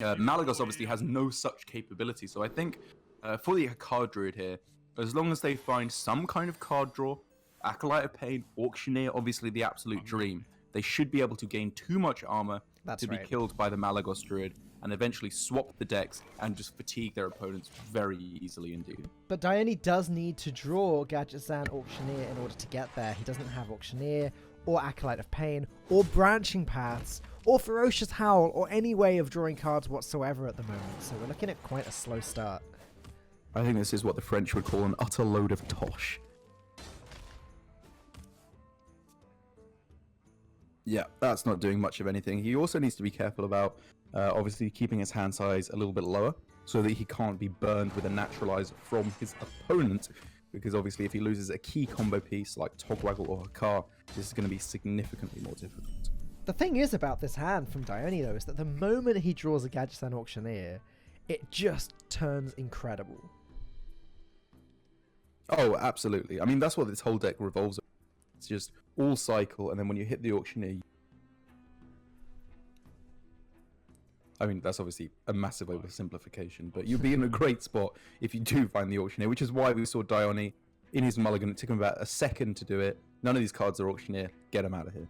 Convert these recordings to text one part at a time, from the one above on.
Malagos obviously has no such capability, so I think for the card druid here, as long as they find some kind of card draw, Acolyte of Pain, Auctioneer, obviously the absolute dream, they should be able to gain too much armor be killed by the Malagos druid, and eventually swap the decks and just fatigue their opponents very easily indeed. But Dione does need to draw Gadgetzan Auctioneer in order to get there. He doesn't have Auctioneer, or Acolyte of Pain, or Branching Paths, or Ferocious Howl, or any way of drawing cards whatsoever at the moment. So we're looking at quite a slow start. I think this is what the French would call an utter load of tosh. Yeah, that's not doing much of anything. He also needs to be careful about, obviously, keeping his hand size a little bit lower so that he can't be burned with a naturalize from his opponent. Because obviously, if he loses a key combo piece like Togwaggle or Hakar, this is going to be significantly more difficult. The thing is about this hand from Dione, though, is that the moment he draws a Gadgetzan Auctioneer, it just turns incredible. Oh, absolutely. I mean, that's what this whole deck revolves around. It's just all cycle, and then when you hit the Auctioneer... I mean, that's obviously a massive oversimplification, but you'll be in a great spot if you do find the Auctioneer, which is why we saw Dione in his mulligan. It took him about a second to do it. None of these cards are Auctioneer. Get him out of here.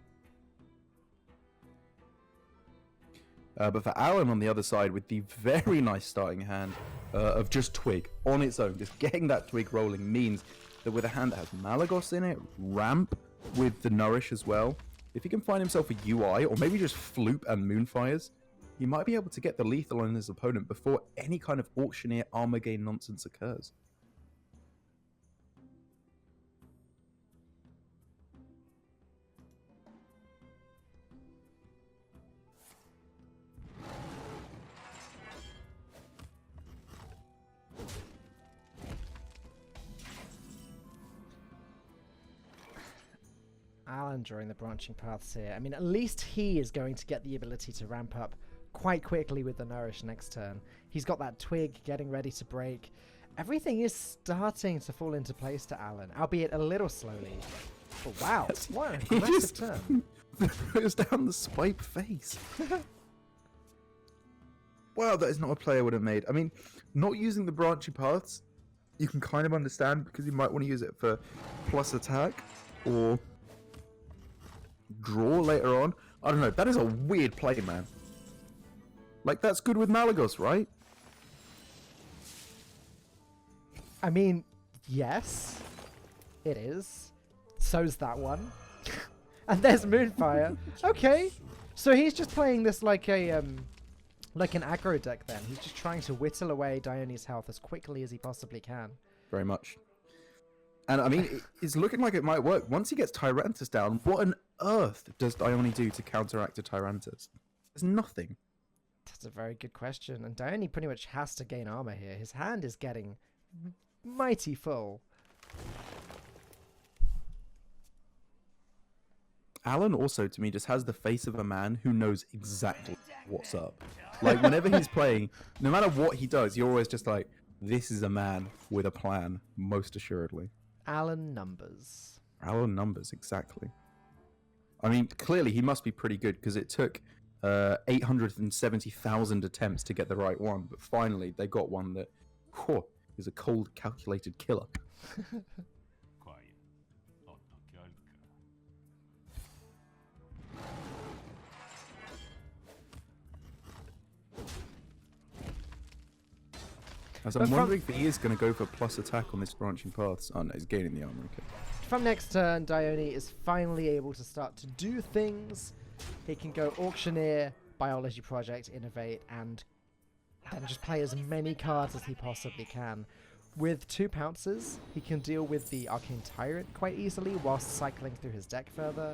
But for Alan on the other side, with the very nice starting hand of just Twig on its own, just getting that Twig rolling means that with a hand that has Malagos in it, Ramp with the Nourish as well, if he can find himself a UI, or maybe just Floop and Moonfires, he might be able to get the lethal on his opponent before any kind of Auctioneer armor gain nonsense occurs. Alan during the Branching Paths here. I mean, at least he is going to get the ability to ramp up quite quickly with the Nourish next turn. He's got that Twig getting ready to break. Everything is starting to fall into place to Alan, albeit a little slowly. But wow, what an aggressive turn. Throws down the Swipe face. Wow, that is not a play I would have made. I mean, not using the Branching Paths, you can kind of understand, because you might want to use it for plus attack, or draw later on. I don't know, that is a weird play, man. Like, that's good with Malagos, right? I mean, yes, it is. So's that one. And there's Moonfire. Okay, so he's just playing this like a like an aggro deck then. He's just trying to whittle away Dione's health as quickly as he possibly can. Very much. And I mean, it's looking like it might work. Once he gets Tyrantus down, what on earth does Dione do to counteract a Tyrantus? There's nothing. That's a very good question. And Dione pretty much has to gain armor here. His hand is getting mighty full. Alan also, to me, just has the face of a man who knows exactly what's up. Like, whenever he's playing, no matter what he does, you're always just like, this is a man with a plan, most assuredly. Alan numbers. Alan numbers, exactly. I mean, clearly he must be pretty good, because it took 870,000 attempts to get the right one, but finally they got one that is a cold, calculated killer. As I'm wondering if he is going to go for plus attack on this Branching Paths. Oh no, he's gaining the armor. Okay. From next turn, Dione is finally able to start to do things. He can go Auctioneer, Biology Project, Innovate, and then just play as many cards as he possibly can. With 2 Pounces, he can deal with the Arcane Tyrant quite easily whilst cycling through his deck further.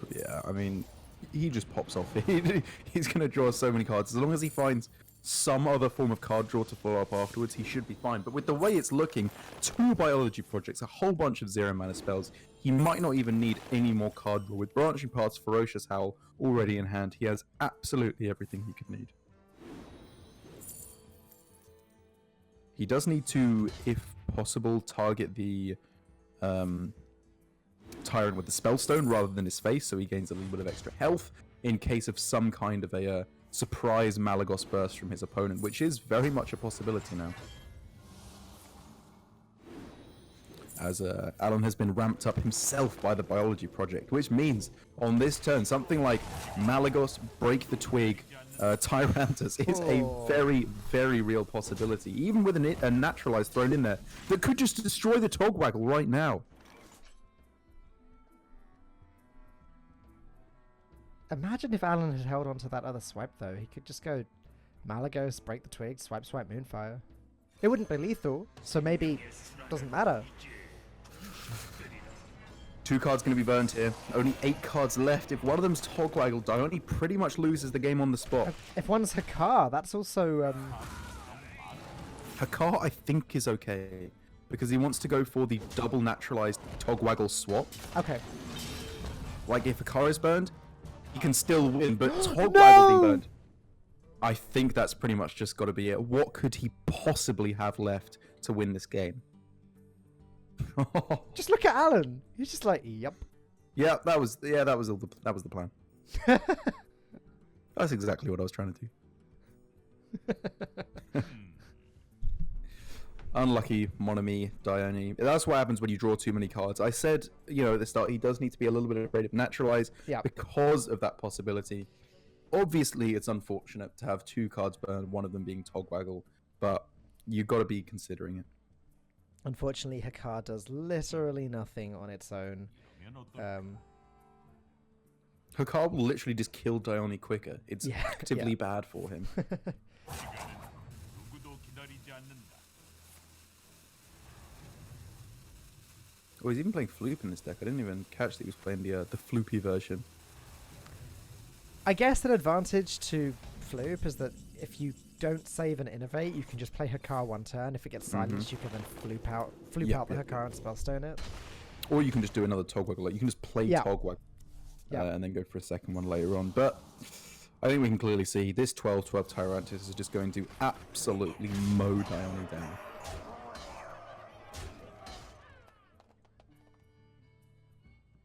Yeah, I mean, he just pops off. He's going to draw so many cards. As long as he finds some other form of card draw to follow up afterwards, he should be fine. But with the way it's looking, 2 Biology Projects, a whole bunch of 0-mana spells, he might not even need any more card draw. With Branching Paths, Ferocious Howl already in hand, he has absolutely everything he could need. He does need to, if possible, target the Tyrant with the Spellstone rather than his face, so he gains a little bit of extra health in case of some kind of a surprise Malagos burst from his opponent, which is very much a possibility now. As Alan has been ramped up himself by the biology project, which means on this turn, something like Malagos, Break the Twig, Tyrantus is a very, very real possibility, even with a naturalized thrown in there, that could just destroy the Togwaggle right now. Imagine if Alan had held on to that other swipe, though. He could just go Malagos, Break the Twig, swipe, Moonfire. It wouldn't be lethal, so maybe it doesn't matter. 2 cards going to be burnt here. Only 8 cards left. If one of them's Togwaggle, Dione pretty much loses the game on the spot. If one's Hakar, that's also... Hakar, I think, is okay. Because he wants to go for the double naturalized Togwaggle swap. Okay. Like, if Hakar is burned, he can still win, but Togwaggle being burned. I think that's pretty much just got to be it. What could he possibly have left to win this game? Just look at Alan. He's just like, yep. Yeah, that was the plan. That's exactly what I was trying to do. Unlucky Monami, Dione. That's what happens when you draw too many cards. I said, at the start, he does need to be a little bit afraid of naturalize because of that possibility. Obviously, it's unfortunate to have 2 cards burned, one of them being Togwaggle, but you've got to be considering it. Unfortunately, Hakar does literally nothing on its own. Hakar will literally just kill Dione quicker. It's actively bad for him. Oh, he's even playing Floop in this deck. I didn't even catch that he was playing the Floopy version. I guess an advantage to Floop is that if you don't save and innovate, you can just play Hakar 1 turn. If it gets silenced, you can then floop out the Hakar and spellstone it. Or you can just do another Togwaggle. Like, you can just play Togwaggle and then go for a second one later on. But I think we can clearly see this 12/12 Tyrantus is just going to absolutely mow Dione down.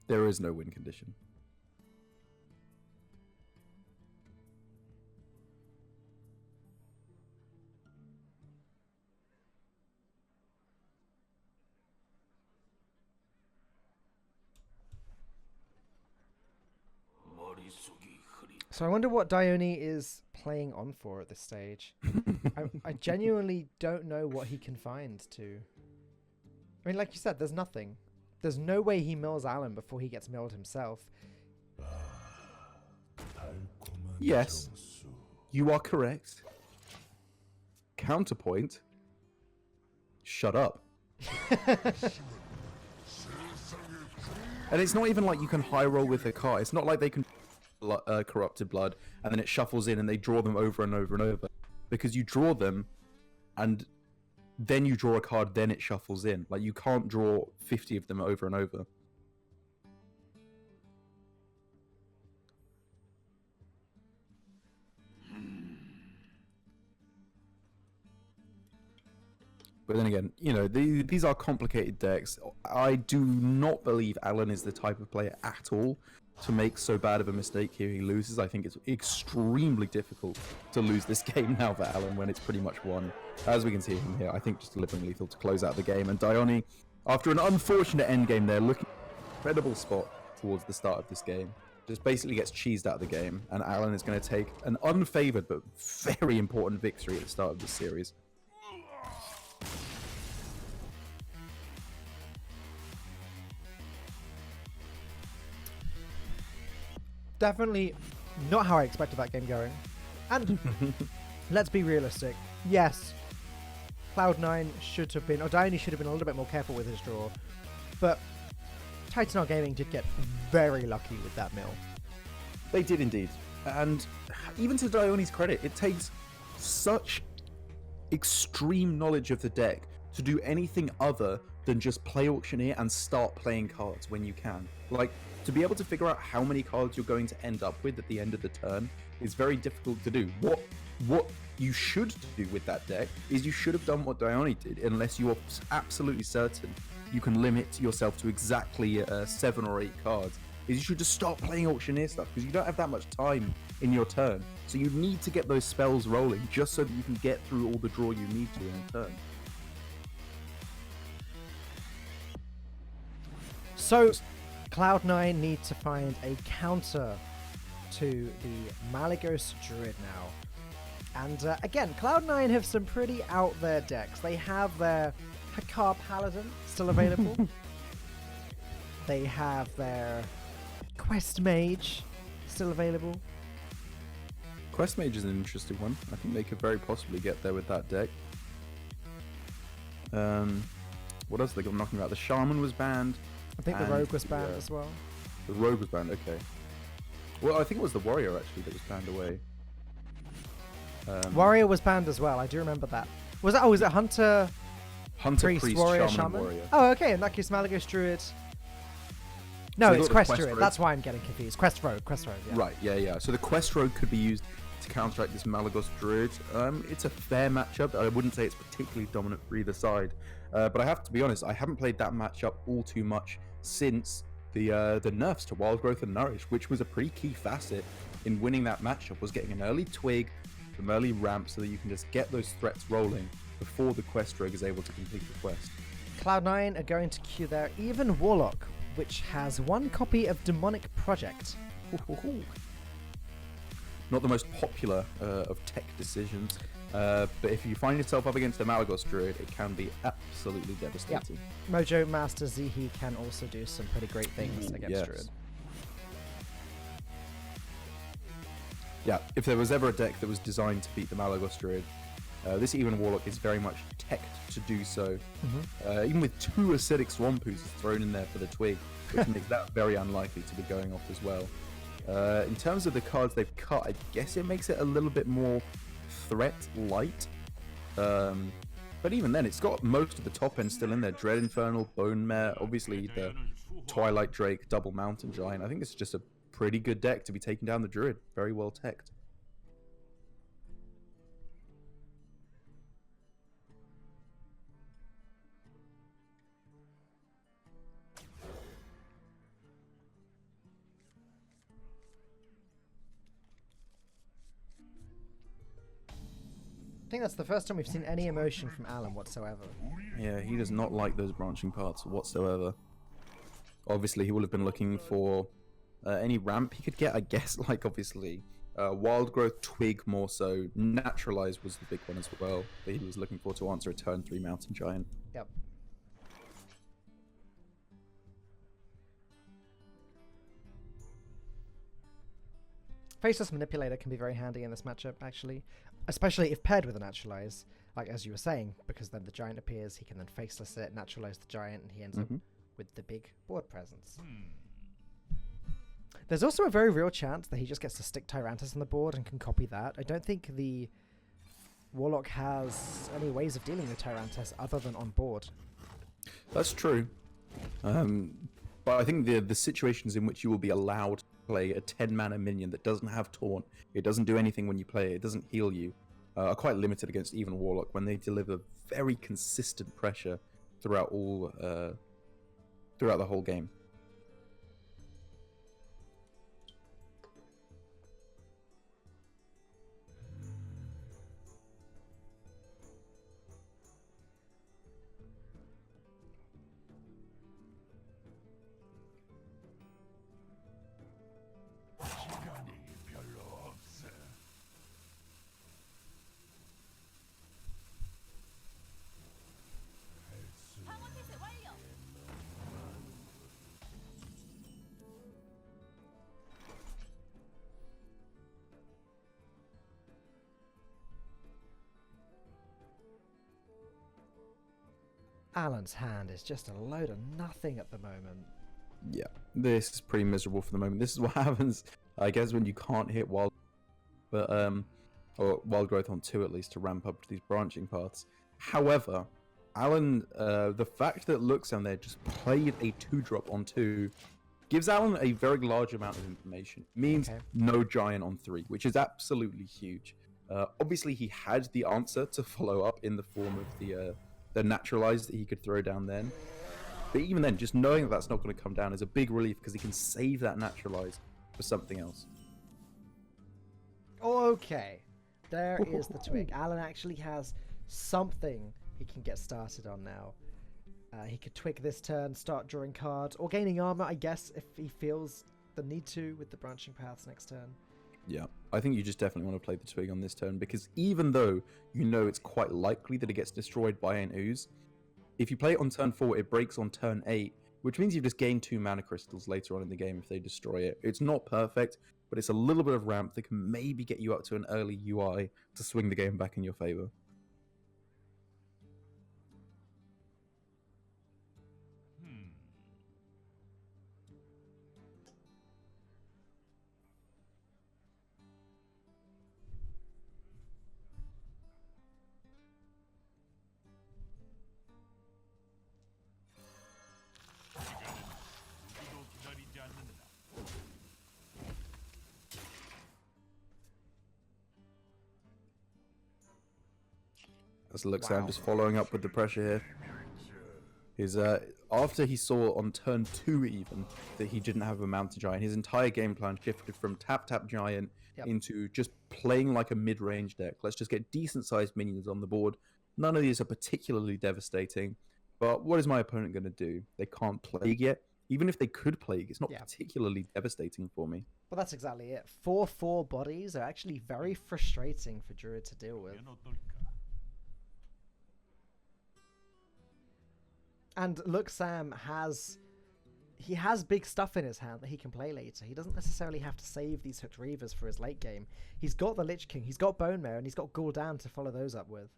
There is no win condition. So I wonder what Dione is playing on for at this stage. I genuinely don't know what he can find to... I mean, like you said, there's nothing. There's no way he mills Alan before he gets milled himself. Yes, you are correct. Counterpoint. Shut up. And it's not even like you can high roll with a card. It's not like they can corrupted blood and then it shuffles in and they draw them over and over and over. Because you draw them and then you draw a card, then it shuffles in. Like, you can't draw 50 of them over and over. But then again, these are complicated decks. I do not believe Alan is the type of player at all to make so bad of a mistake here he loses. I think it's extremely difficult to lose this game now for Alan when it's pretty much won. As we can see from here, I think just delivering lethal to close out the game. And Dione, after an unfortunate endgame there, looking at an incredible spot towards the start of this game, just basically gets cheesed out of the game. And Alan is going to take an unfavored but very important victory at the start of this series. Definitely not how I expected that game going. And let's be realistic. Yes, Cloud9 should have been, or Dione should have been a little bit more careful with his draw. But Titanar Gaming did get very lucky with that mill. They did indeed. And even to Dione's credit, it takes such extreme knowledge of the deck to do anything other than just play Auctioneer and start playing cards when you can. Like, to be able to figure out how many cards you're going to end up with at the end of the turn is very difficult to do. What you should do with that deck is you should have done what Dione did, unless you are absolutely certain you can limit yourself to exactly 7 or 8 cards, is you should just start playing Auctioneer stuff, because you don't have that much time in your turn. So you need to get those spells rolling just so that you can get through all the draw you need to in a turn. So, Cloud9 need to find a counter to the Malygos Druid now. And again, Cloud9 have some pretty out there decks. They have their Hakar Paladin still available. They have their Quest Mage still available. Quest Mage is an interesting one. I think they could very possibly get there with that deck. What else they got knocking about? The Shaman was banned. I think the Rogue was banned as well. The Rogue was banned, okay. Well, I think it was the Warrior actually that was banned away. Warrior was banned as well. I do remember that. Was that? Oh, was it Hunter? Hunter, Priest, Priest, Warrior, Shaman, Warrior. Oh, okay. In that case, Malygos Druid. No, So it's they got the Quest Quest Druid. Rogue. That's why I'm getting confused. Quest Rogue. Yeah. Right, yeah. So the Quest Rogue could be used to counteract this Malygos Druid. It's a fair matchup. I wouldn't say it's particularly dominant for either side. But I have to be honest, I haven't played that matchup all too much since the nerfs to Wild Growth and Nourish, which was a pretty key facet in winning that matchup, was getting an early twig, some early ramp, so that you can just get those threats rolling before the Quest Rogue is able to complete the quest. Cloud9 are going to queue their Even Warlock, which has one copy of Demonic Project. Not the most popular of tech decisions, but if you find yourself up against a Malygos Druid, it can be absolutely devastating. Mojo Master Zihi can also do some pretty great things against Druid. Yeah, if there was ever a deck that was designed to beat the Malygos Druid, this Even Warlock is very much teched to do so. Even with 2 Acidic Swamp Oozes thrown in there for the twig, which makes that very unlikely to be going off as well. In terms of the cards they've cut, I guess it makes it a little bit more threat light. But even then, it's got most of the top end still in there. Dread Infernal, Bone Mare, obviously the Twilight Drake, Double Mountain Giant. I think it's just a pretty good deck to be taking down the Druid. Very well teched. I think that's the first time we've seen any emotion from Alan whatsoever. Yeah, he does not like those branching paths whatsoever. Obviously, he will have been looking for any ramp he could get, I guess, like obviously Wild Growth, Twig more so. Naturalize was the big one as well that he was looking for to answer a turn 3 Mountain Giant. Yep. Faceless Manipulator can be very handy in this matchup, actually. Especially if paired with a Naturalize, like as you were saying, because then the Giant appears, he can then Faceless it, Naturalize the Giant, and he ends up with the big board presence. There's also a very real chance that he just gets to stick Tyrantus on the board and can copy that. I don't think the Warlock has any ways of dealing with Tyrantus other than on board. That's true. But I think the situations in which you will be allowed to play a 10 mana minion that doesn't have Taunt, it doesn't do anything when you play it, it doesn't heal you, are quite limited against even Warlock when they deliver very consistent pressure throughout throughout the whole game. Alan's hand is just a load of nothing at the moment. Yeah, this is pretty miserable for the moment. This is what happens, I guess, when you can't hit Wild, or Wild Growth on 2 at least to ramp up to these branching paths. However, Alan, the fact that Luxan there just played a 2-drop on 2 gives Alan a very large amount of information. Means no Giant on 3, which is absolutely huge. Obviously, he had the answer to follow up in the form of the Naturalize that he could throw down then. But even then, just knowing that that's not going to come down is a big relief because he can save that Naturalize for something else. Okay, there is the twig. Alan actually has something he can get started on now. He could twig this turn, start drawing cards, or gaining armor, I guess, if he feels the need to with the branching paths next turn. Yeah, I think you just definitely want to play the twig on this turn, because even though you know it's quite likely that it gets destroyed by an ooze, if you play it on turn 4, it breaks on turn 8, which means you've just gained 2 mana crystals later on in the game if they destroy it. It's not perfect, but it's a little bit of ramp that can maybe get you up to an early UI to swing the game back in your favor. As Luxan just following up with the pressure here. After he saw on turn 2 even that he didn't have a Mountain Giant, his entire game plan shifted from tap Giant into just playing like a mid-range deck. Let's just get decent-sized minions on the board. None of these are particularly devastating, but what is my opponent going to do? They can't Plague yet. Even if they could Plague, it's not particularly devastating for me. Well, that's exactly it. 4/4 bodies are actually very frustrating for Druid to deal with. And look, Sam has big stuff in his hand that he can play later. He doesn't necessarily have to save these Hooked Reavers for his late game. He's got the Lich King, he's got Bone Mare, and he's got Gul'dan to follow those up with.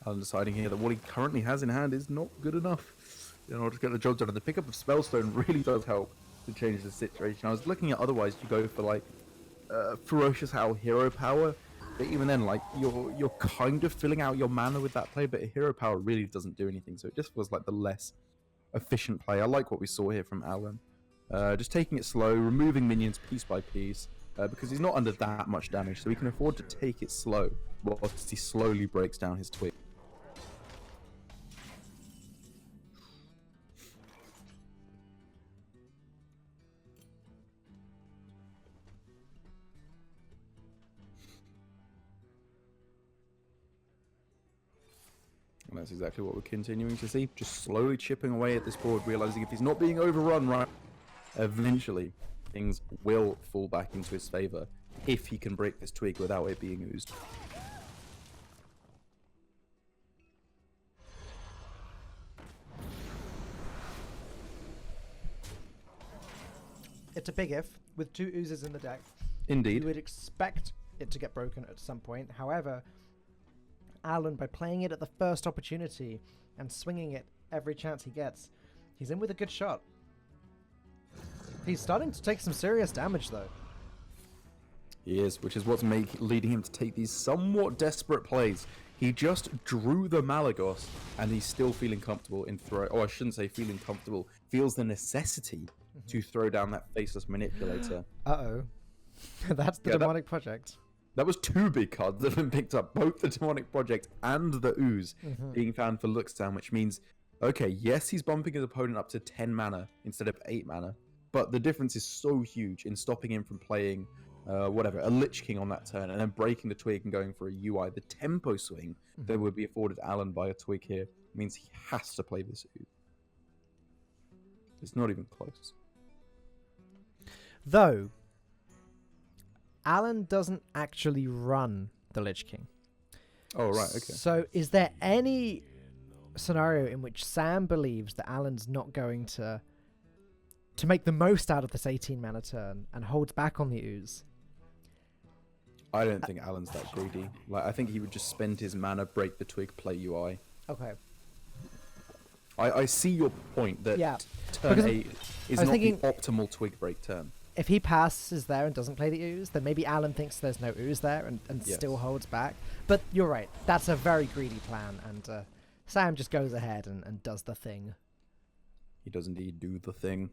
I'm deciding here that what he currently has in hand is not good enough in order to get the job done. And the pickup of Spellstone really does help to change the situation. I was looking at otherwise you go for like Ferocious Howl Hero Power, but even then, like you're kind of filling out your mana with that play, but Hero Power really doesn't do anything. So it just feels like the less efficient play. I like what we saw here from Alan. Just taking it slow, removing minions piece by piece, because he's not under that much damage, so he can afford to take it slow whilst he slowly breaks down his twig. And that's exactly what we're continuing to see. Just slowly chipping away at this board, realizing if he's not being overrun right, eventually things will fall back into his favor if he can break this twig without it being oozed. It's a big if, with 2 oozes in the deck. Indeed. You would expect it to get broken at some point. However, Alan, by playing it at the first opportunity and swinging it every chance he gets, he's in with a good shot. He's starting to take some serious damage, though. He is, which is what's leading him to take these somewhat desperate plays. He just drew the Malagos, and he's still feeling comfortable in I shouldn't say feeling comfortable. Feels the necessity to throw down that Faceless Manipulator. Uh-oh. That's the Demonic Project. That was 2 big cards that have been picked up, both the Demonic Project and the Ooze being found for Luxan, which means, okay, yes, he's bumping his opponent up to 10 mana instead of 8 mana, but the difference is so huge in stopping him from playing, a Lich King on that turn, and then breaking the twig and going for a UI. The tempo swing that would be afforded Alan by a twig here means he has to play this Ooze. It's not even close. Though, Alan doesn't actually run the Lich King. Oh, right, okay. So is there any scenario in which Sam believes that Alan's not going to make the most out of this 18 mana turn and holds back on the ooze? I don't think Alan's that greedy. Like, I think he would just spend his mana, break the twig, play UI. Okay. I see your point that turn 8 is not the optimal twig break turn. if he passes there and doesn't play the ooze, then maybe Alan thinks there's no ooze there and Yes. still holds back. But you're right. That's a very greedy plan, and Sam just goes ahead and does the thing. He does indeed do the thing.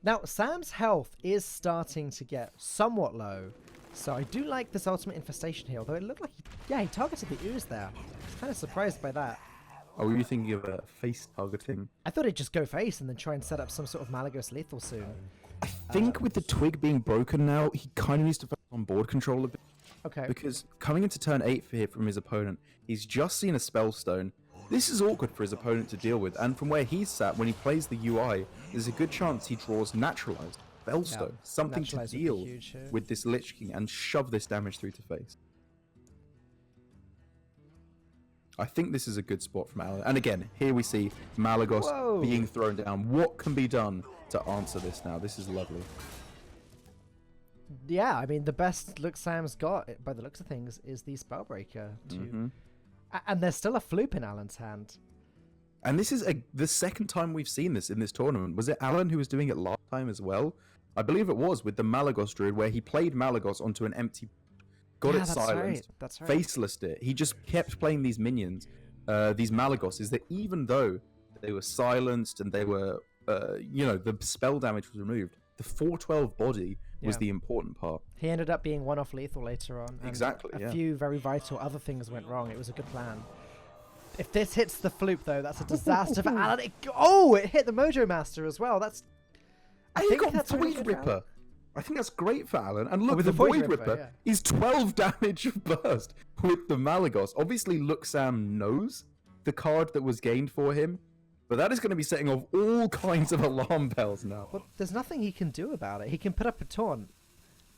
Now, Sam's health is starting to get somewhat low, so I do like this ultimate infestation here, although it looked like he targeted the ooze there. I was kind of surprised by that. Oh, were you thinking of face targeting? I thought he'd just go face and then try and set up some sort of Malagos lethal soon. I think with the twig being broken now, he kind of needs to focus on board control a bit. Okay. Because coming into turn 8 for here from his opponent, he's just seen a Spellstone. This is awkward for his opponent to deal with, and from where he's sat, when he plays the UI, there's a good chance he draws Naturalized, Spellstone, something to Naturalized would be deal huge here. with this Lich King and shove this damage through to face. I think this is a good spot from Alan. And again, here we see Malagos Whoa. being thrown down. What can be done to answer this now? This is lovely. Yeah, I mean, the best look Sam's got, by the looks of things, is the Spellbreaker. And there's still a floop in Alan's hand. And this is the second time we've seen this in this tournament. Was it Alan who was doing it last time as well? I believe it was with the Malagos Druid, where he played Malagos onto an empty... Got it silenced, That's right. facelessed it. He just kept playing these minions, these Malagoses, that even though they were silenced and they were, the spell damage was removed, the 412 body was the important part. He ended up being one-off lethal later on. And Exactly, a few very vital other things went wrong. It was a good plan. If this hits the floop, though, that's a disaster for Alan. It hit the Mojo Master as well. I And he think got that's really Void good for Alan. Ripper. I think that's great for Alan. And look, with the the Void Void Ripper, Ripper is 12 damage of burst with the Malagos. Obviously, Luxam knows the card that was gained for him, but that is going to be setting off all kinds of alarm bells now. Well, there's nothing he can do about it. He can put up a taunt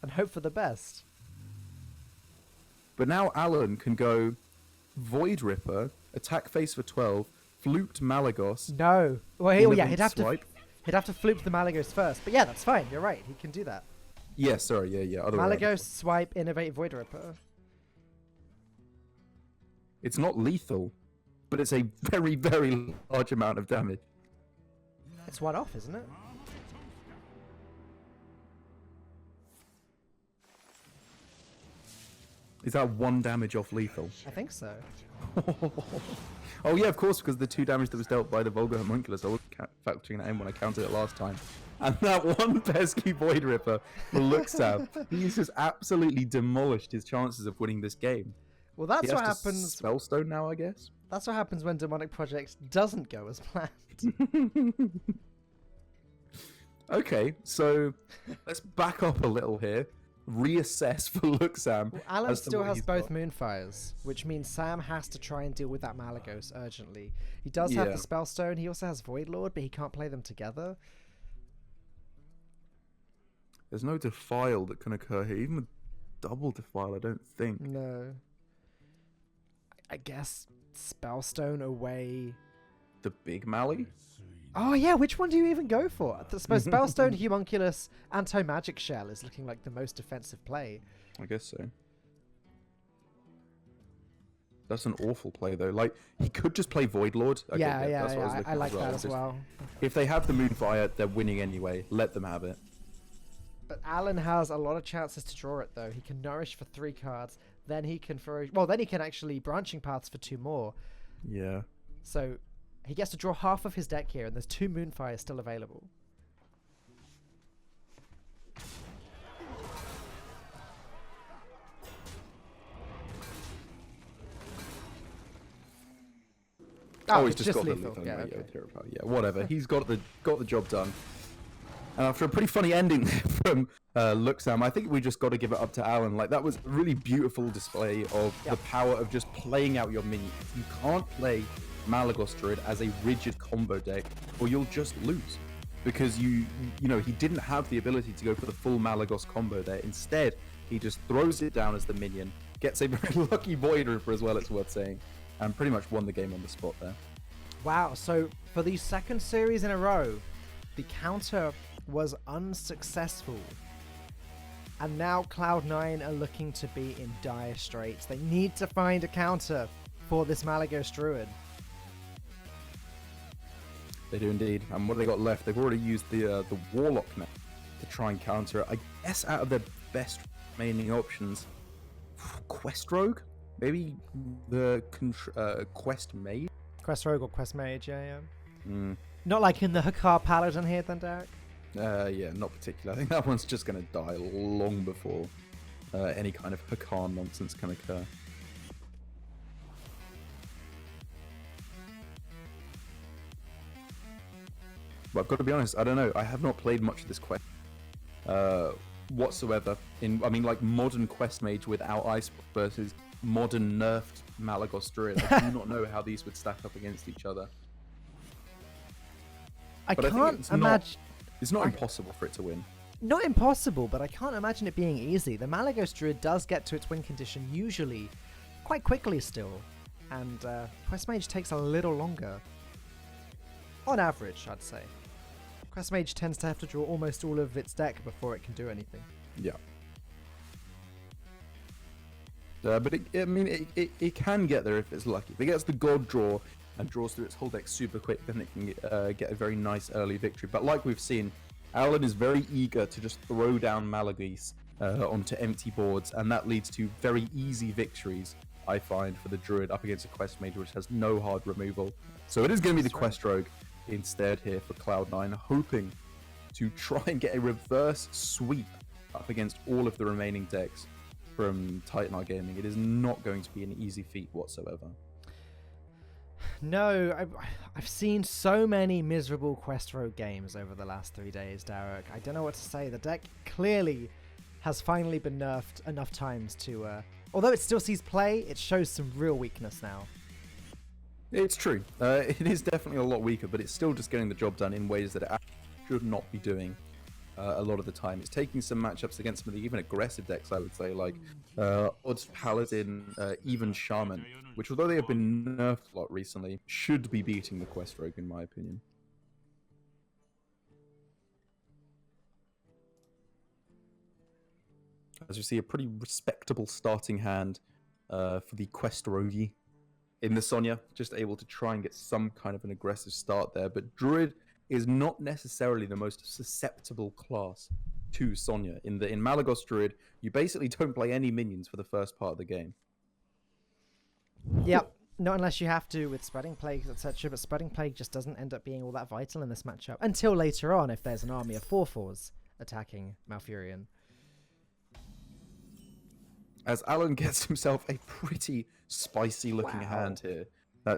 and hope for the best. But now Alan can go Void Ripper, attack face for 12, fluked Malagos. No. Well, Innovate he'd have swipe. He'd have to floop the Malagos first. But yeah, that's fine. You're right. He can do that. Yeah, sorry, yeah. Other way around. Malagos, swipe, innovate, Void Ripper. It's not lethal, but it's a very, very large amount of damage. It's one off, isn't it? Is that 1 damage off lethal? I think so. Oh yeah, of course, because the 2 damage that was dealt by the Vulgar Homunculus, I was factoring that in when I counted it last time. And that one pesky Void Ripper for Luxam, he's just absolutely demolished his chances of winning this game. Well, that's He what has to happens. Spellstone now, I guess. That's what happens when Demonic Project doesn't go as planned. Okay, so let's back up a little here. Reassess for Luxam. Well, Alan as to still what has he's both got. Moonfires, which means Sam has to try and deal with that Malagos urgently. He does have Yeah. the Spellstone. He also has Void Lord, but he can't play them together. There's no defile that can occur here. Even with double defile, I don't think. No. I guess Spellstone away. The big Mally? Oh yeah, which one do you even go for? I suppose Spellstone, Homunculus, Anti-Magic Shell is looking like the most defensive play. I guess so. That's an awful play, though. Like, he could just play Void Lord. Okay, Yeah, that's what I was looking I like for that as Just- well. If they have the Moonfire, they're winning anyway. Let them have it. But Alan has a lot of chances to draw it, though. He can Nourish for 3 cards, then he can then he can actually Branching Paths for 2 more. Yeah. So he gets to draw half of his deck here, and there's 2 Moonfires still available. Oh, it's he's just got lethal. the lethal. Yeah, Yeah, okay. terrible. Yeah, whatever. He's got the job done. And after a pretty funny ending from Luxam, I think we just got to give it up to Alan. Like, that was a really beautiful display of the power of just playing out your minions. You can't play Malagos Druid as a rigid combo deck, or you'll just lose. Because he didn't have the ability to go for the full Malagos combo there. Instead, he just throws it down as the minion, gets a very lucky Void Ripper as well, it's worth saying, and pretty much won the game on the spot there. Wow, so for the second series in a row, the counter was unsuccessful. And now Cloud9 are looking to be in dire straits. They need to find a counter for this Malagos Druid. They do indeed. And what they got left, they've already used the Warlock now to try and counter it. I guess out of their best remaining options, Quest Rogue? Maybe the Quest Mage? Quest Rogue or Quest Mage, yeah. Mm. Not like in the Hakar Paladin here then, Derek? Yeah, not particular. I think that one's just going to die long before any kind of Hakan nonsense can occur. But I've got to be honest, I don't know. I have not played much of this quest whatsoever. Like modern quest mage without ice versus modern nerfed Malagos Druid. I do not know how these would stack up against each other. I can't imagine. It's not impossible for it to win. Not impossible, but I can't imagine it being easy. The Malagos Druid does get to its win condition usually quite quickly still, and Quest Mage takes a little longer. On average, I'd say. Quest Mage tends to have to draw almost all of its deck before it can do anything. Yeah. But it can get there if it's lucky. If it gets the God draw and draws through its whole deck super quick, then it can get a very nice early victory. But like we've seen, Alan is very eager to just throw down Malagos onto empty boards, and that leads to very easy victories, I find, for the Druid up against a Quest Mage, which has no hard removal. So it is going to be the Quest Rogue instead here for Cloud9, hoping to try and get a reverse sweep up against all of the remaining decks from Titanar Gaming. It is not going to be an easy feat whatsoever. No, I've seen so many miserable Quest Rogue games over the last 3 days, Derek. I don't know what to say. The deck clearly has finally been nerfed enough times to... although it still sees play, it shows some real weakness now. It's true. It is definitely a lot weaker, but it's still just getting the job done in ways that it actually should not be doing a lot of the time. It's taking some matchups against some of the even aggressive decks, I would say, like Odds Paladin, even Shaman, which, although they have been nerfed a lot recently, should be beating the Quest Rogue, in my opinion. As you see, a pretty respectable starting hand for the Quest Rogue in the Sonya, just able to try and get some kind of an aggressive start there. But Druid is not necessarily the most susceptible class to Sonya. In Malagos Druid, you basically don't play any minions for the first part of the game. Yep, not unless you have to with Spreading Plague, etc. But Spreading Plague just doesn't end up being all that vital in this matchup until later on, if there's an army of 4/4s attacking Malfurion. As Alan gets himself a pretty spicy-looking hand here.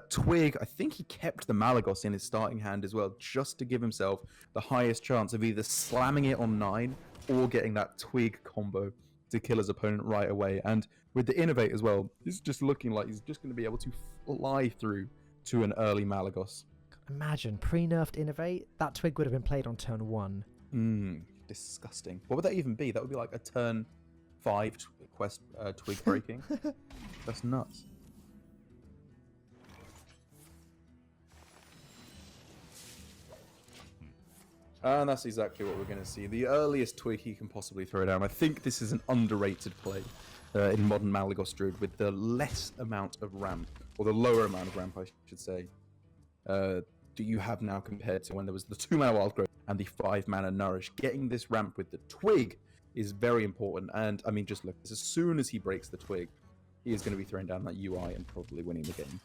Twig, I think he kept the Malagos in his starting hand as well, just to give himself the highest chance of either slamming it on 9 or getting that Twig combo to kill his opponent right away. And with the Innovate as well, he's just looking like he's just going to be able to fly through to an early Malagos. Imagine, pre-nerfed Innovate, that Twig would have been played on turn 1. Disgusting. What would that even be? That would be like a turn 5 Twig breaking. That's nuts. And that's exactly what we're going to see. The earliest Twig he can possibly throw down. I think this is an underrated play in modern Malagos Druid with the less amount of ramp, or the lower amount of ramp, I should say, do you have now compared to when there was the 2-mana Wild Growth and the 5-mana Nourish. Getting this ramp with the Twig is very important. And, I mean, just look, as soon as he breaks the Twig, he is going to be throwing down that UI and probably winning the game.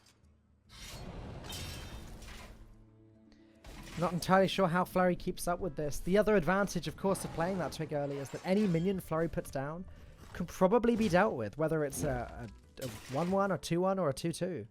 Not entirely sure how Flurry keeps up with this. The other advantage, of course, of playing that Twig early is that any minion Flurry puts down can probably be dealt with, whether it's a 1-1 or 2-1 or a 2-2.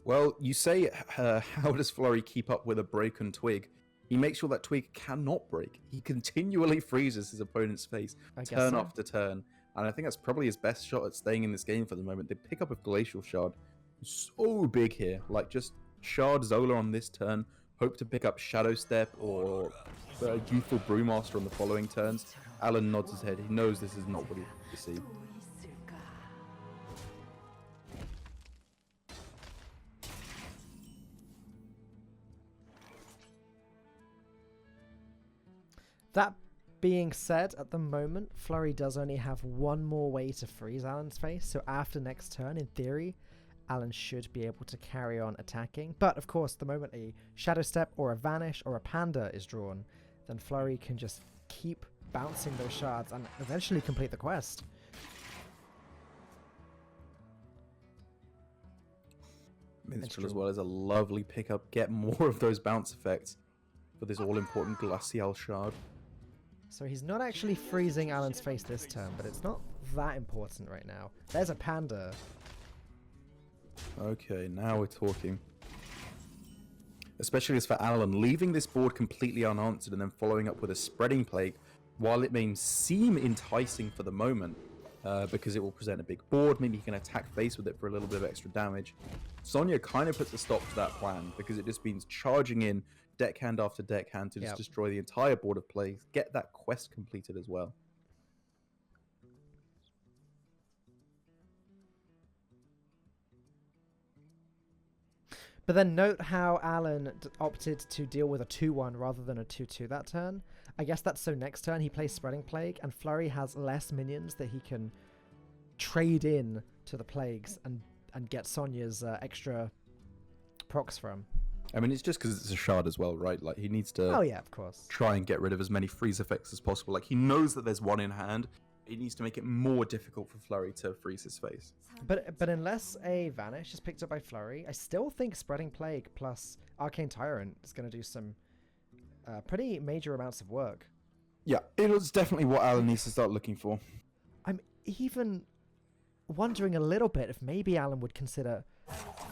Well, you say, how does Flurry keep up with a broken Twig? He makes sure that Twig cannot break. He continually freezes his opponent's face, turn after turn. And I think that's probably his best shot at staying in this game for the moment. The pickup of Glacial Shard is so big here. Like, just Shard Zola on this turn, hope to pick up Shadow Step or Youthful Brewmaster on the following turns. Alan nods his head. He knows this is not what he wants to see. That being said, at the moment, Flurry does only have one more way to freeze Alan's face. So after next turn, in theory, Alan should be able to carry on attacking. But of course, the moment a Shadow Step or a Vanish or a Panda is drawn, then Flurry can just keep bouncing those shards and eventually complete the quest. Minstrel as well is a lovely pickup. Get more of those bounce effects for this all-important Glacial Shard. So he's not actually freezing Alan's face this turn, but it's not that important right now. There's a Panda. Okay, now we're talking. Especially as for Alan, leaving this board completely unanswered and then following up with a Spreading Plague, while it may seem enticing for the moment, because it will present a big board, maybe he can attack face with it for a little bit of extra damage. Sonya kind of puts a stop to that plan, because it just means charging in deckhand after deckhand to just destroy the entire board of plays, get that quest completed as well. But then note how Alan opted to deal with a 2-1 rather than a 2-2 that turn. I guess that's so next turn he plays Spreading Plague, and Flurry has less minions that he can trade in to the Plagues and get Sonya's extra procs from. I mean, it's just because it's a shard as well, right? Like, he needs to of course. Try and get rid of as many freeze effects as possible. Like, he knows that there's one in hand. He needs to make it more difficult for Flurry to freeze his face. But unless a Vanish is picked up by Flurry, I still think Spreading Plague plus Arcane Tyrant is going to do some pretty major amounts of work. Yeah, it was definitely what Alan needs to start looking for. I'm even wondering a little bit if maybe Alan would consider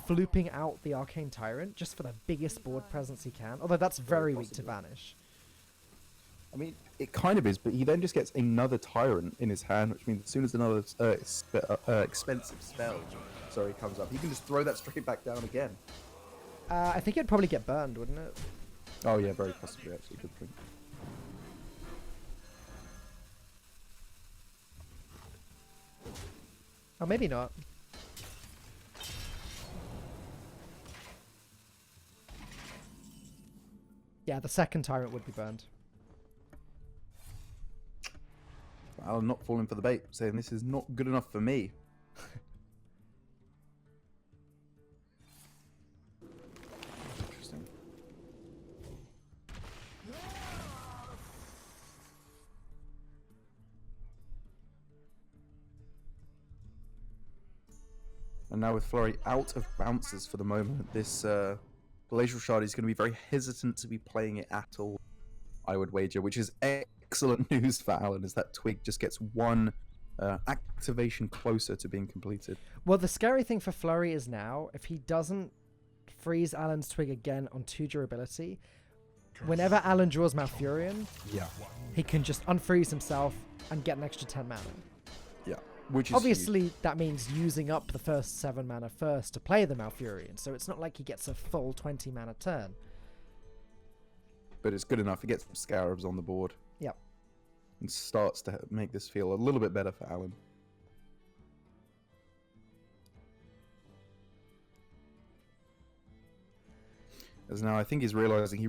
flooping out the Arcane Tyrant just for the biggest board presence he can, although that's very weak to Vanish. I mean, it kind of is, but he then just gets another Tyrant in his hand, which means as soon as another expensive spell comes up, he can just throw that straight back down again. I think it'd probably get burned, wouldn't it? Oh yeah, very possibly, actually. Good point. Or maybe not. Yeah, the second Tyrant would be burned. Alan not falling for the bait, saying this is not good enough for me. Interesting. And now with Flurry out of bounces for the moment, this Glacial Shard is going to be very hesitant to be playing it at all, I would wager, which is excellent news for Alan, as that twig just gets one activation closer to being completed. Well, the scary thing for Flurry is now, if he doesn't freeze Alan's twig again on 2 durability, whenever Alan draws Malfurion, he can just unfreeze himself and get an extra 10 mana. Yeah, which is obviously huge. That means using up the first 7 mana first to play the Malfurion, so it's not like he gets a full 20 mana turn. But it's good enough. He gets some Scarabs on the board. Yep. And starts to make this feel a little bit better for Alan. As now I think he's realizing he